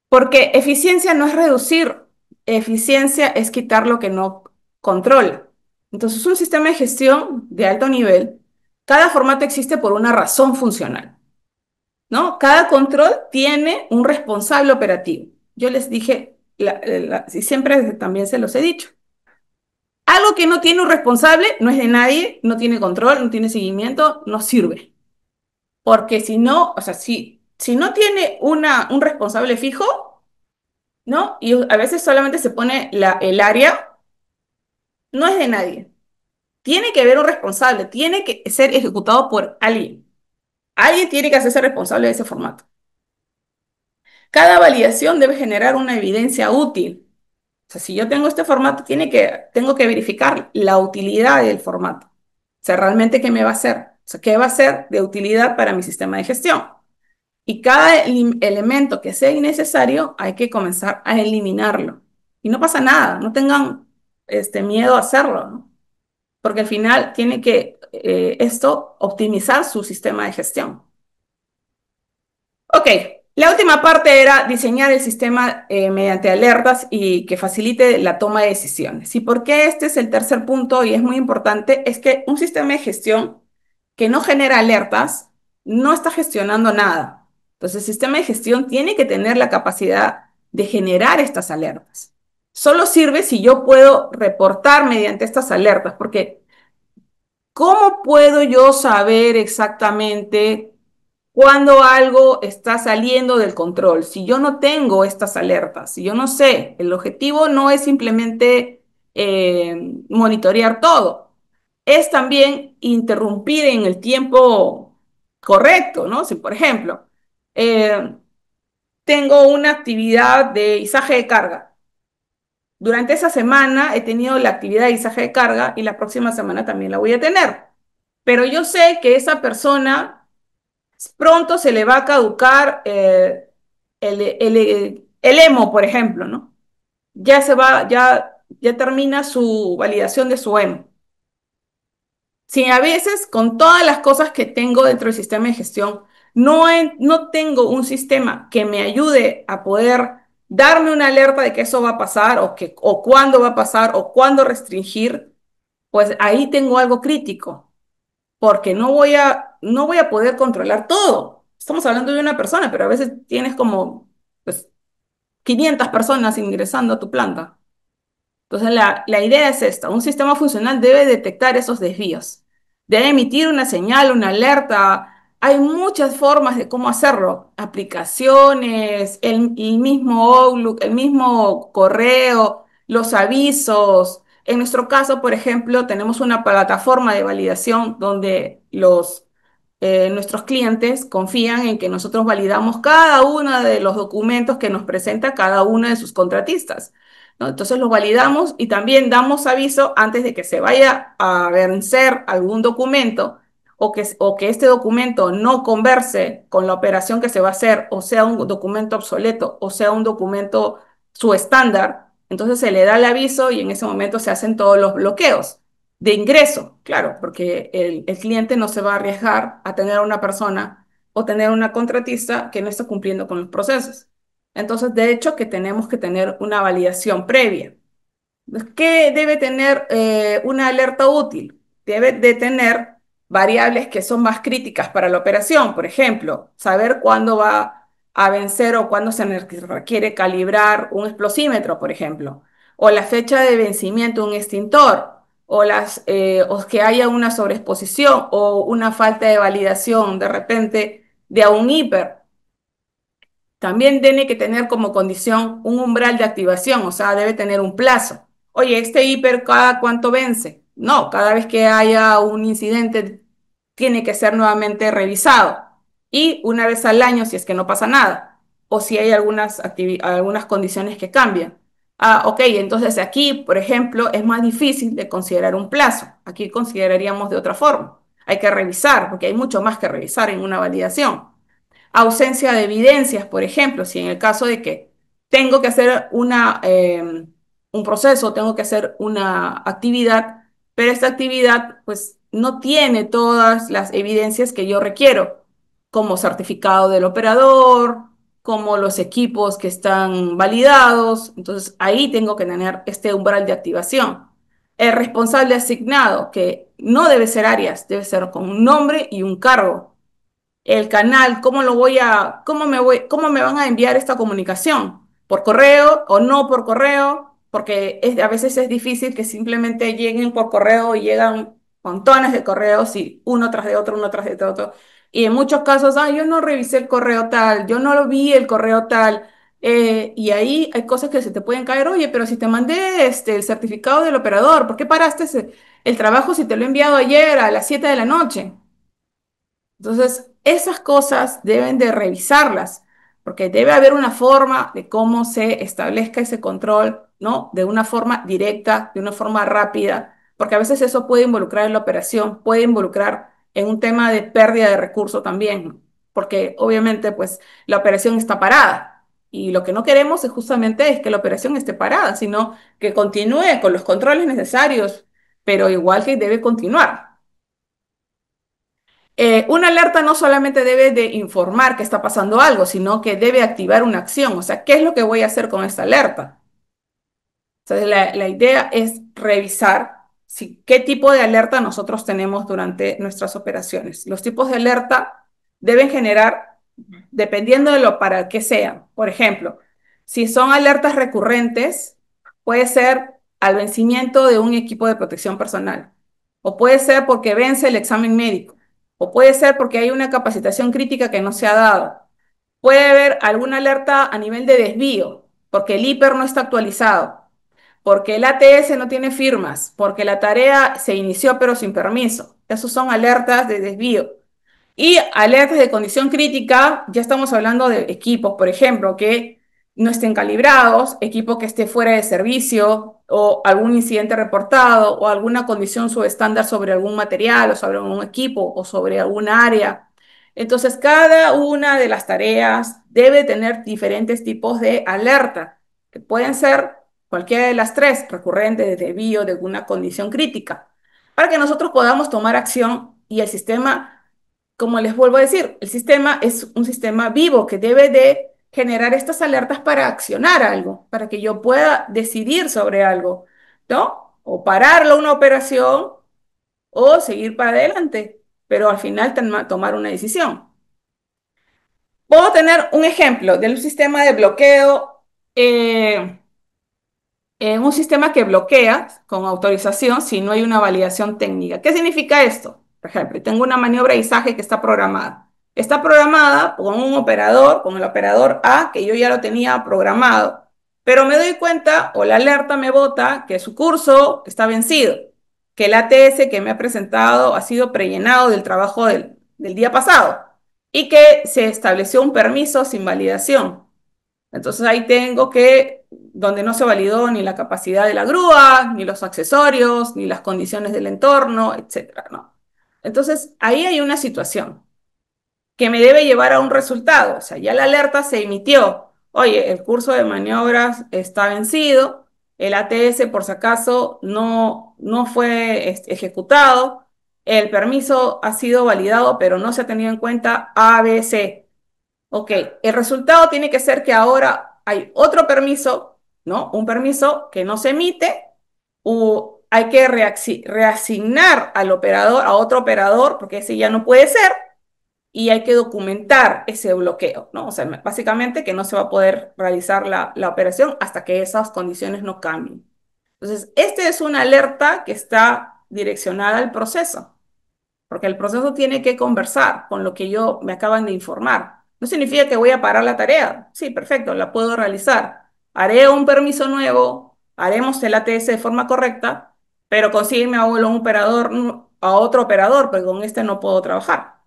Porque eficiencia no es reducir, eficiencia es quitar lo que no controla. Entonces, un sistema de gestión de alto nivel, cada formato existe por una razón funcional. ¿No? Cada control tiene un responsable operativo. Yo les dije, y siempre también se los he dicho, algo que no tiene un responsable no es de nadie, no tiene control, no tiene seguimiento, no sirve. Porque si no, o sea, si no tiene un responsable fijo, ¿no? Y a veces solamente se pone el área, no es de nadie. Tiene que haber un responsable, tiene que ser ejecutado por alguien. Alguien tiene que hacerse responsable de ese formato. Cada validación debe generar una evidencia útil. O sea, si yo tengo este formato, tengo que verificar la utilidad del formato. O sea, realmente qué me va a hacer. O sea, qué va a ser de utilidad para mi sistema de gestión. Y cada elemento que sea innecesario, hay que comenzar a eliminarlo. Y no pasa nada, no tengan miedo a hacerlo, ¿no? Porque al final tiene que esto optimizar su sistema de gestión. Ok, La última parte era diseñar el sistema mediante alertas y que facilite la toma de decisiones. ¿Y por qué este es el tercer punto y es muy importante? Es que un sistema de gestión que no genera alertas no está gestionando nada. Entonces, el sistema de gestión tiene que tener la capacidad de generar estas alertas. Solo sirve si yo puedo reportar mediante estas alertas, porque ¿cómo puedo yo saber exactamente cuando algo está saliendo del control? Si yo no tengo estas alertas, si yo no sé, el objetivo no es simplemente monitorear todo, es también interrumpir en el tiempo correcto, ¿no? Si, por ejemplo, eh, tengo una actividad de izaje de carga. Durante esa semana he tenido la actividad de izaje de carga y la próxima semana también la voy a tener. Pero yo sé que esa persona pronto se le va a caducar el EMO, por ejemplo, ¿no? Ya termina su validación de su EMO. Si a veces con todas las cosas que tengo dentro del sistema de gestión, no tengo un sistema que me ayude a poder darme una alerta de que eso va a pasar o cuándo va a pasar o cuándo restringir, pues ahí tengo algo crítico porque no voy a poder controlar todo. Estamos hablando de una persona, pero a veces tienes como pues, 500 personas ingresando a tu planta. Entonces, la idea es esta. Un sistema funcional debe detectar esos desvíos. Debe emitir una señal, una alerta. Hay muchas formas de cómo hacerlo. Aplicaciones, el mismo Outlook, el mismo correo, los avisos. En nuestro caso, por ejemplo, tenemos una plataforma de validación donde nuestros clientes confían en que nosotros validamos cada uno de los documentos que nos presenta cada uno de sus contratistas, ¿no? Entonces los validamos y también damos aviso antes de que se vaya a vencer algún documento o que este documento no converse con la operación que se va a hacer, o sea un documento obsoleto, o sea un documento su estándar. Entonces se le da el aviso y en ese momento se hacen todos los bloqueos de ingreso, claro, porque el cliente no se va a arriesgar a tener a una persona o tener una contratista que no está cumpliendo con los procesos. Entonces, de hecho, que tenemos que tener una validación previa. ¿Qué debe tener una alerta útil? Debe de tener variables que son más críticas para la operación. Por ejemplo, saber cuándo va a vencer o cuándo se requiere calibrar un explosímetro, por ejemplo, o la fecha de vencimiento de un extintor, o que haya una sobreexposición o una falta de validación de repente de un hiper. También tiene que tener como condición un umbral de activación, o sea, debe tener un plazo. Oye, ¿este hiper cada cuánto vence? No, cada vez que haya un incidente tiene que ser nuevamente revisado. Y una vez al año si es que no pasa nada, o si hay algunas condiciones que cambian. Ah, ok, entonces aquí, por ejemplo, es más difícil de considerar un plazo. Aquí consideraríamos de otra forma. Hay que revisar, porque hay mucho más que revisar en una validación. Ausencia de evidencias, por ejemplo, si en el caso de que tengo que hacer un proceso, tengo que hacer una actividad, pero esta actividad pues no tiene todas las evidencias que yo requiero, como certificado del operador, como los equipos que están validados, entonces ahí tengo que tener este umbral de activación. El responsable asignado, que no debe ser áreas, debe ser con un nombre y un cargo. El canal, cómo me van a enviar esta comunicación? ¿Por correo o no por correo? Porque a veces es difícil que simplemente lleguen por correo y llegan montones de correos y uno tras de otro, uno tras de otro. Y en muchos casos, yo no revisé el correo tal, yo no lo vi el correo tal. Y ahí hay cosas que se te pueden caer. Oye, pero si te mandé el certificado del operador, ¿por qué paraste el trabajo si te lo he enviado ayer a las 7 de la noche? Entonces, esas cosas deben de revisarlas, porque debe haber una forma de cómo se establezca ese control, ¿no? De una forma directa, de una forma rápida, porque a veces eso puede involucrar en la operación, puede involucrar en un tema de pérdida de recursos también, ¿no? Porque obviamente, pues, la operación está parada. Y lo que no queremos es justamente es que la operación esté parada, sino que continúe con los controles necesarios, pero igual que debe continuar. Una alerta no solamente debe de informar que está pasando algo, sino que debe activar una acción. O sea, ¿qué es lo que voy a hacer con esta alerta? Entonces, la idea es revisar qué tipo de alerta nosotros tenemos durante nuestras operaciones. Los tipos de alerta deben generar, dependiendo de lo para qué sean. Por ejemplo, si son alertas recurrentes, puede ser al vencimiento de un equipo de protección personal, o puede ser porque vence el examen médico, o puede ser porque hay una capacitación crítica que no se ha dado. Puede haber alguna alerta a nivel de desvío, porque el hiper no está actualizado, porque el ATS no tiene firmas, porque la tarea se inició pero sin permiso. Esos son alertas de desvío. Y alertas de condición crítica, ya estamos hablando de equipos, por ejemplo, que no estén calibrados, equipo que esté fuera de servicio, o algún incidente reportado, o alguna condición subestándar sobre algún material, o sobre algún equipo, o sobre alguna área. Entonces, cada una de las tareas debe tener diferentes tipos de alerta, que pueden ser cualquiera de las tres, recurrente, de desvío, de alguna condición crítica, para que nosotros podamos tomar acción y el sistema, como les vuelvo a decir, el sistema es un sistema vivo que debe de generar estas alertas para accionar algo, para que yo pueda decidir sobre algo, ¿no? O pararlo una operación o seguir para adelante, pero al final tomar una decisión. Puedo tener un ejemplo de un sistema de bloqueo, en un sistema que bloquea con autorización si no hay una validación técnica. ¿Qué significa esto? Por ejemplo, tengo una maniobra de izaje que está programada. Está programada con un operador, con el operador A, que yo ya lo tenía programado, pero me doy cuenta o la alerta me bota que su curso está vencido, que el ATS que me ha presentado ha sido prellenado del trabajo del día pasado y que se estableció un permiso sin validación. Entonces ahí tengo que, donde no se validó ni la capacidad de la grúa, ni los accesorios, ni las condiciones del entorno, etcétera, ¿no? Entonces ahí hay una situación que me debe llevar a un resultado. O sea, ya la alerta se emitió. Oye, el curso de maniobras está vencido, el ATS por si acaso no fue ejecutado, el permiso ha sido validado, pero no se ha tenido en cuenta ABC. Ok, el resultado tiene que ser que ahora hay otro permiso, ¿no? Un permiso que no se emite, o hay que reasignar al operador, a otro operador, porque ese ya no puede ser, y hay que documentar ese bloqueo, ¿no? O sea, básicamente que no se va a poder realizar la operación hasta que esas condiciones no cambien. Entonces, esta es una alerta que está direccionada al proceso, porque el proceso tiene que conversar con lo que me acaban de informar. No significa que voy a parar la tarea. Sí, perfecto, la puedo realizar. Haré un permiso nuevo, haremos el ATS de forma correcta, pero consígueme a un operador, a otro operador, porque con este no puedo trabajar.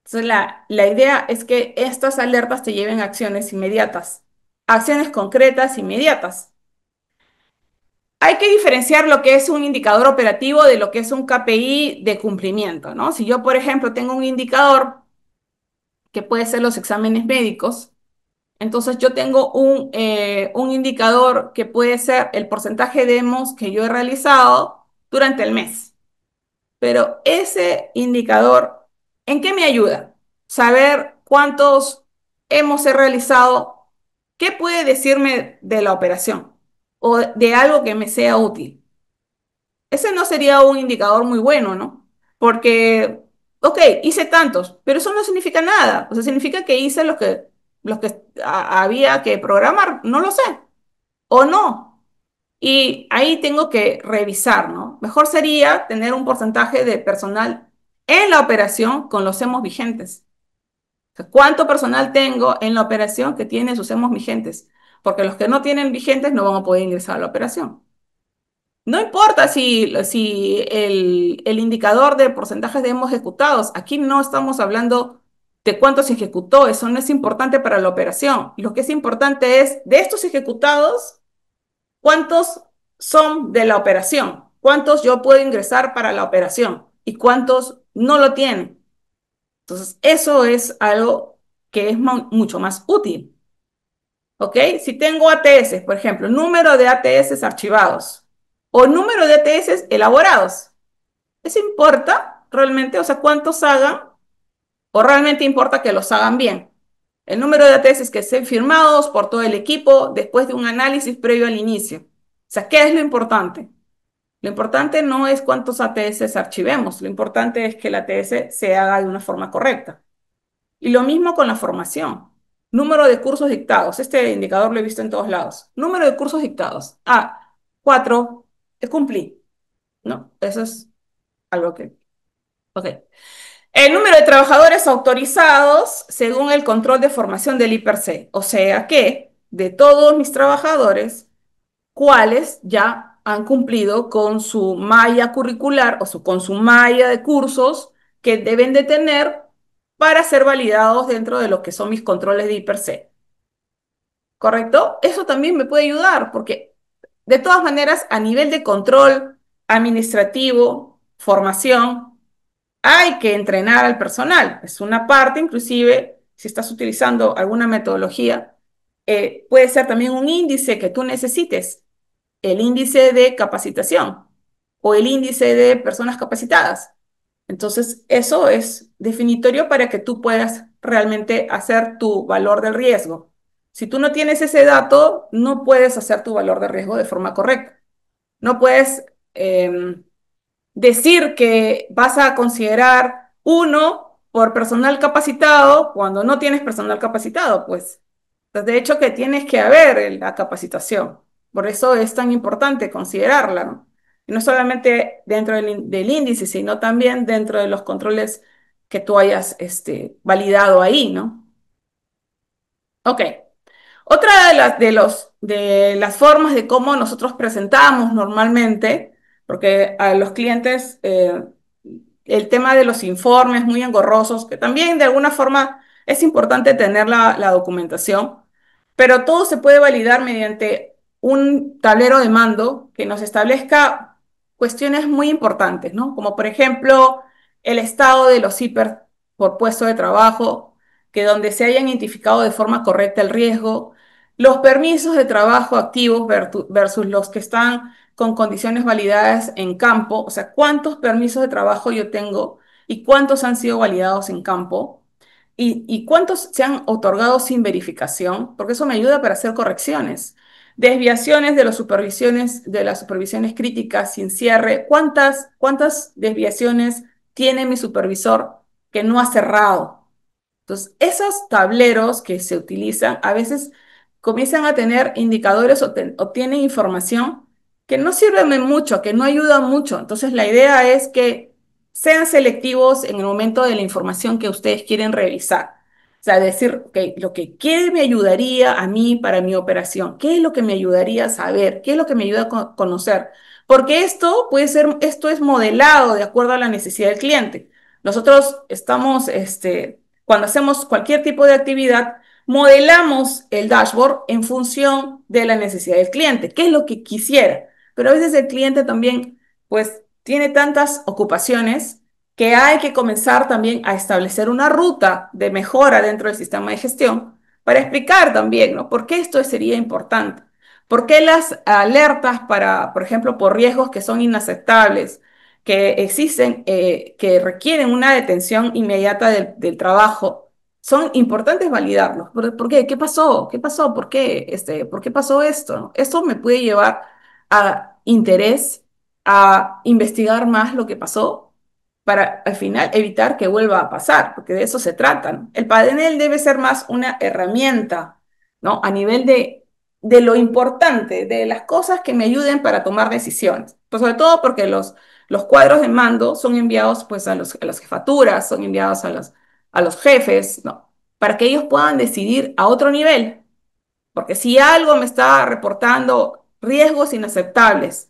Entonces, la idea es que estas alertas te lleven a acciones inmediatas, acciones concretas inmediatas. Hay que diferenciar lo que es un indicador operativo de lo que es un KPI de cumplimiento, ¿no? Si yo, por ejemplo, tengo un indicador que puede ser los exámenes médicos, entonces yo tengo un indicador que puede ser el porcentaje de demos que yo he realizado durante el mes. Pero ese indicador, ¿en qué me ayuda? Saber cuántos hemos he realizado, ¿qué puede decirme de la operación o de algo que me sea útil? Ese no sería un indicador muy bueno, ¿no? Porque, ok, hice tantos, pero eso no significa nada. O sea, significa que hice los que había que programar, no lo sé, o no. Y ahí tengo que revisar, ¿no? Mejor sería tener un porcentaje de personal en la operación con los CEMOS vigentes. O sea, ¿cuánto personal tengo en la operación que tiene sus CEMOS vigentes? Porque los que no tienen vigentes no van a poder ingresar a la operación. No importa si el indicador de porcentajes de hemos ejecutados, aquí no estamos hablando de cuánto se ejecutó, eso no es importante para la operación. Lo que es importante es, de estos ejecutados, cuántos son de la operación, cuántos yo puedo ingresar para la operación y cuántos no lo tienen. Entonces, eso es algo que es mucho más útil. ¿Ok? Si tengo ATS, por ejemplo, número de ATS archivados o número de ATS elaborados, ¿eso importa realmente? O sea, ¿cuántos hagan? ¿O realmente importa que los hagan bien? El número de ATS que estén firmados por todo el equipo después de un análisis previo al inicio. O sea, ¿qué es lo importante? Lo importante no es cuántos ATS archivemos, lo importante es que el ATS se haga de una forma correcta. Y lo mismo con la formación. Número de cursos dictados. Este indicador lo he visto en todos lados. Número de cursos dictados. Ah, 4, cumplí. ¿No? Eso es algo que... Ok. El número de trabajadores autorizados según el control de formación del IPRC. O sea que de todos mis trabajadores, ¿cuáles ya han cumplido con su malla curricular con su malla de cursos que deben de tener para ser validados dentro de lo que son mis controles de IPRC? ¿Correcto? Eso también me puede ayudar porque de todas maneras, a nivel de control administrativo, formación, hay que entrenar al personal. Es una parte, inclusive, si estás utilizando alguna metodología, puede ser también un índice que tú necesites, el índice de capacitación o el índice de personas capacitadas. Entonces, eso es definitorio para que tú puedas realmente hacer tu valor del riesgo. Si tú no tienes ese dato, no puedes hacer tu valor de riesgo de forma correcta. No puedes decir que vas a considerar uno por personal capacitado cuando no tienes personal capacitado, pues de hecho que tienes que haber la capacitación. Por eso es tan importante considerarla, ¿no? Y no solamente dentro del índice, sino también dentro de los controles que tú hayas validado ahí, ¿no? Ok. Otra de las formas de cómo nosotros presentamos normalmente, porque a los clientes el tema de los informes muy engorrosos, que también de alguna forma es importante tener la documentación, pero todo se puede validar mediante un tablero de mando que nos establezca cuestiones muy importantes, ¿no? Como por ejemplo el estado de los hiper por puesto de trabajo, que donde se hayan identificado de forma correcta el riesgo, los permisos de trabajo activos versus los que están con condiciones validadas en campo, o sea, cuántos permisos de trabajo yo tengo y cuántos han sido validados en campo y cuántos se han otorgado sin verificación, porque eso me ayuda para hacer correcciones. Desviaciones de las supervisiones críticas sin cierre. ¿Cuántas desviaciones tiene mi supervisor que no ha cerrado? Entonces, esos tableros que se utilizan a veces comienzan a tener indicadores o tienen información que no sirven de mucho, que no ayudan mucho. Entonces, la idea es que sean selectivos en el momento de la información que ustedes quieren revisar. O sea, decir, ok, ¿qué me ayudaría a mí para mi operación? ¿Qué es lo que me ayudaría a saber? ¿Qué es lo que me ayuda a conocer? Porque esto es modelado de acuerdo a la necesidad del cliente. Nosotros estamos, cuando hacemos cualquier tipo de actividad, modelamos el dashboard en función de la necesidad del cliente, qué es lo que quisiera. Pero a veces el cliente también, pues, tiene tantas ocupaciones que hay que comenzar también a establecer una ruta de mejora dentro del sistema de gestión para explicar también, ¿no? ¿Por qué esto sería importante? ¿Por qué las alertas para, por ejemplo, por riesgos que son inaceptables, que existen, que requieren una detención inmediata del trabajo, son importantes validarlos? ¿Por qué? ¿Qué pasó? ¿Qué pasó? ¿Por qué pasó esto? Esto me puede llevar a interés, a investigar más lo que pasó para al final evitar que vuelva a pasar, porque de eso se trata, ¿no? El panel debe ser más una herramienta, ¿no? A nivel de lo importante, de las cosas que me ayuden para tomar decisiones. Pues sobre todo porque los cuadros de mando son enviados pues a las jefaturas, son enviados a los jefes, ¿no? Para que ellos puedan decidir a otro nivel. Porque si algo me está reportando riesgos inaceptables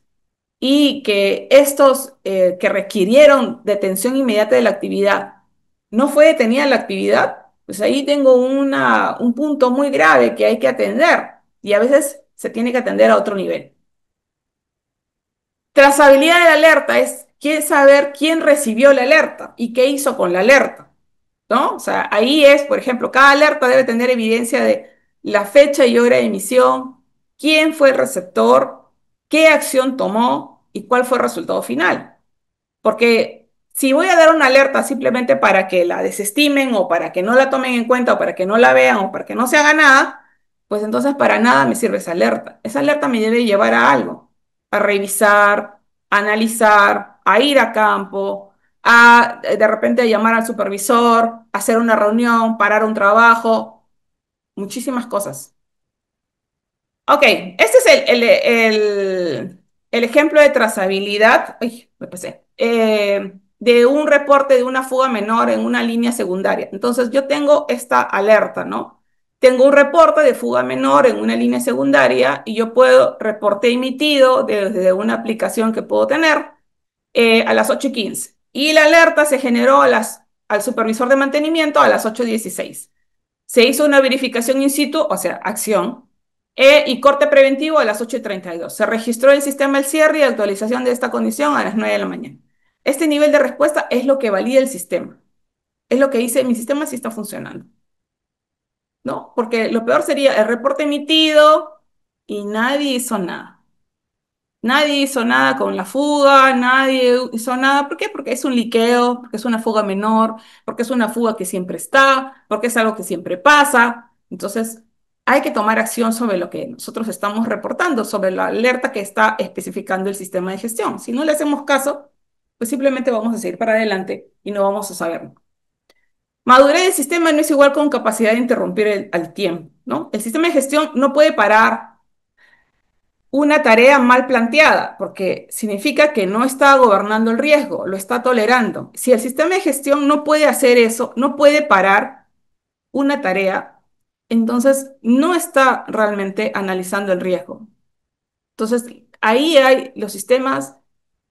y que estos que requirieron detención inmediata de la actividad no fue detenida la actividad, pues ahí tengo un punto muy grave que hay que atender y a veces se tiene que atender a otro nivel. Trazabilidad de la alerta es saber quién recibió la alerta y qué hizo con la alerta, ¿no? O sea, ahí es, por ejemplo, cada alerta debe tener evidencia de la fecha y hora de emisión, quién fue el receptor, qué acción tomó y cuál fue el resultado final. Porque Si voy a dar una alerta simplemente para que la desestimen o para que no la tomen en cuenta o para que no la vean o para que no se haga nada, pues entonces para nada me sirve esa alerta. Esa alerta me debe llevar a algo, a revisar, a analizar, a ir a campo, a de repente llamar al supervisor, hacer una reunión, parar un trabajo, muchísimas cosas. Ok, este es el ejemplo de trazabilidad, ay, me pasé, de un reporte de una fuga menor en una línea secundaria. Entonces yo tengo esta alerta, ¿no? Tengo un reporte de fuga menor en una línea secundaria y yo puedo, reporte emitido desde una aplicación que puedo tener a las 8:15. Y la alerta se generó al supervisor de mantenimiento a las 8:16. Se hizo una verificación in situ, o sea, acción, y corte preventivo a las 8:32. Se registró el sistema el cierre y actualización de esta condición a las 9 de la mañana. Este nivel de respuesta es lo que valida el sistema. Es lo que dice, mi sistema sí está funcionando, ¿no? Porque lo peor sería el reporte emitido y nadie hizo nada. Nadie hizo nada con la fuga, nadie hizo nada. ¿Por qué? Porque es un liqueo, porque es una fuga menor, porque es una fuga que siempre está, porque es algo que siempre pasa. Entonces, hay que tomar acción sobre lo que nosotros estamos reportando, sobre la alerta que está especificando el sistema de gestión. Si no le hacemos caso, pues simplemente vamos a seguir para adelante y no vamos a saberlo. Madurez del sistema no es igual con capacidad de interrumpir al tiempo, ¿no? El sistema de gestión no puede parar una tarea mal planteada, porque significa que no está gobernando el riesgo, lo está tolerando. Si el sistema de gestión no puede hacer eso, no puede parar una tarea, entonces no está realmente analizando el riesgo. Entonces, ahí hay los sistemas,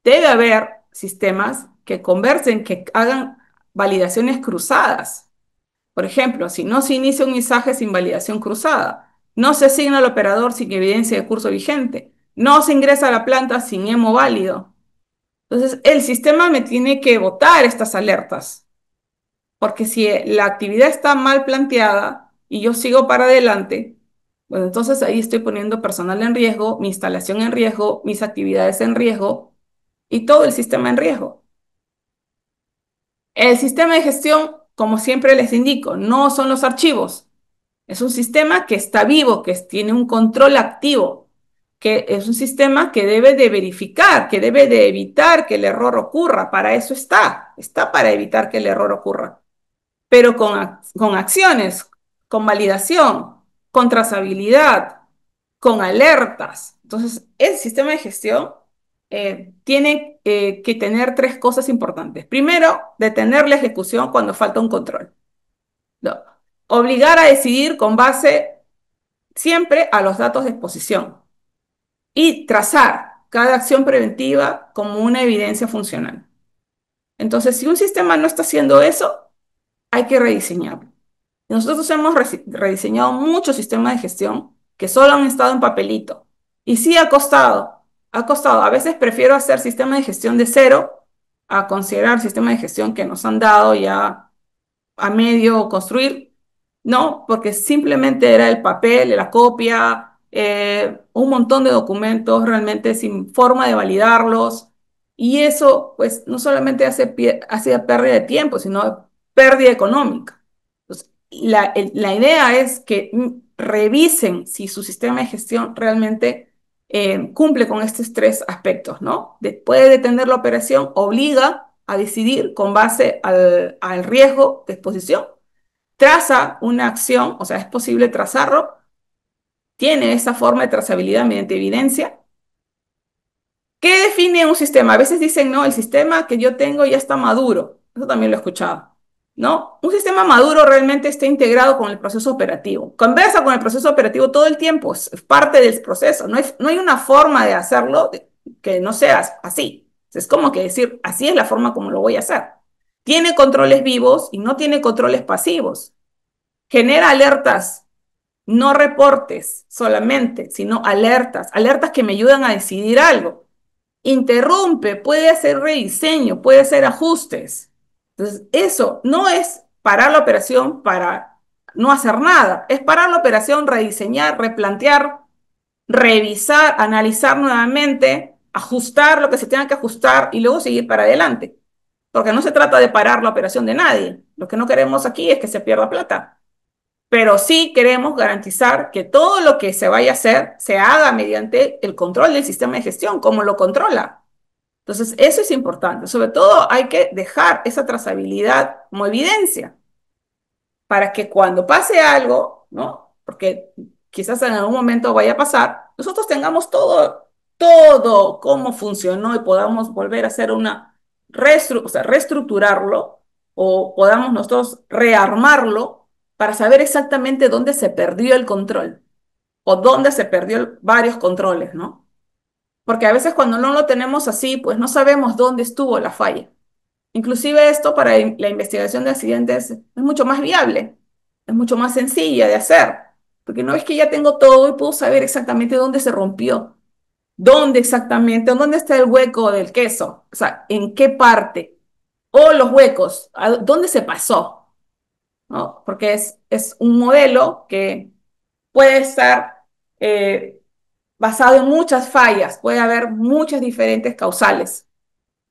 debe haber sistemas que conversen, que hagan validaciones cruzadas. Por ejemplo, si no se inicia un mensaje sin validación cruzada, no se asigna al operador sin evidencia de curso vigente, no se ingresa a la planta sin EMO válido. Entonces, el sistema me tiene que botar estas alertas, porque si la actividad está mal planteada y yo sigo para adelante, pues entonces ahí estoy poniendo personal en riesgo, mi instalación en riesgo, mis actividades en riesgo y todo el sistema en riesgo. El sistema de gestión, como siempre les indico, no son los archivos. Es un sistema que está vivo, que tiene un control activo, que es un sistema que debe de verificar, que debe de evitar que el error ocurra. Para eso está para evitar que el error ocurra. Pero con acciones, con validación, con trazabilidad, con alertas. Entonces, el sistema de gestión tiene que tener tres cosas importantes. Primero, detener la ejecución cuando falta un control. No. Obligar a decidir con base siempre a los datos de exposición y trazar cada acción preventiva como una evidencia funcional. Entonces, si un sistema no está haciendo eso, hay que rediseñarlo. Nosotros hemos rediseñado muchos sistemas de gestión que solo han estado en papelito. Y sí ha costado, ha costado. A veces prefiero hacer sistemas de gestión de cero a considerar sistemas de gestión que nos han dado ya a medio construir, ¿no? Porque simplemente era el papel, la copia, un montón de documentos realmente sin forma de validarlos. Y eso, pues, no solamente hace pérdida de tiempo, sino pérdida económica. Entonces, la idea es que revisen si su sistema de gestión realmente cumple con estos tres aspectos, ¿no? Puede detener la operación, obliga a decidir con base al riesgo de exposición, traza una acción, o sea, es posible trazarlo, tiene esa forma de trazabilidad mediante evidencia. ¿Qué define un sistema? A veces dicen, no, el sistema que yo tengo ya está maduro. Eso también lo he escuchado. ¿No? Un sistema maduro realmente está integrado con el proceso operativo. Conversa con el proceso operativo todo el tiempo, es parte del proceso. No hay una forma de hacerlo que no sea así. Es como que decir, así es la forma como lo voy a hacer. Tiene controles vivos y no tiene controles pasivos. Genera alertas, no reportes solamente, sino alertas, alertas que me ayudan a decidir algo. Interrumpe, puede hacer rediseño, puede hacer ajustes. Entonces, eso no es parar la operación para no hacer nada, es parar la operación, rediseñar, replantear, revisar, analizar nuevamente, ajustar lo que se tenga que ajustar y luego seguir para adelante. porque no se trata de parar la operación de nadie. Lo que no queremos aquí es que se pierda plata, pero sí queremos garantizar que todo lo que se vaya a hacer se haga mediante el control del sistema de gestión, como lo controla. Entonces, eso es importante. Sobre todo hay que dejar esa trazabilidad como evidencia para que cuando pase algo, ¿no? Porque quizás en algún momento vaya a pasar, nosotros tengamos todo cómo funcionó y podamos volver a hacer o sea, reestructurarlo o podamos nosotros rearmarlo para saber exactamente dónde se perdió el control o dónde se perdió varios controles, ¿no? Porque a veces cuando no lo tenemos así, pues no sabemos dónde estuvo la falla. Inclusive esto para la investigación de accidentes es mucho más viable, es mucho más sencilla de hacer, porque no es que ya tengo todo y puedo saber exactamente dónde se rompió, dónde exactamente, dónde está el hueco del queso, o sea, en qué parte, o los huecos, dónde se pasó, ¿no? Porque es un modelo que puede estar basado en muchas fallas, puede haber muchas diferentes causales.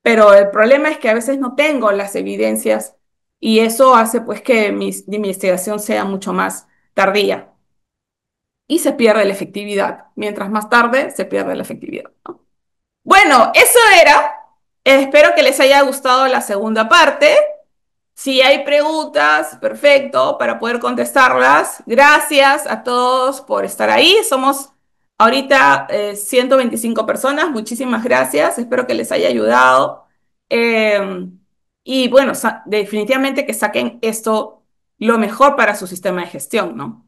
Pero el problema es que a veces no tengo las evidencias y eso hace pues que mi investigación sea mucho más tardía y se pierde la efectividad. Mientras más tarde, se pierde la efectividad, ¿no? Bueno, eso era. Espero que les haya gustado la segunda parte. Si hay preguntas, perfecto, para poder contestarlas. Gracias a todos por estar ahí. Somos ahorita 125 personas. Muchísimas gracias. Espero que les haya ayudado. Eh, y bueno, definitivamente que saquen esto lo mejor para su sistema de gestión, ¿no?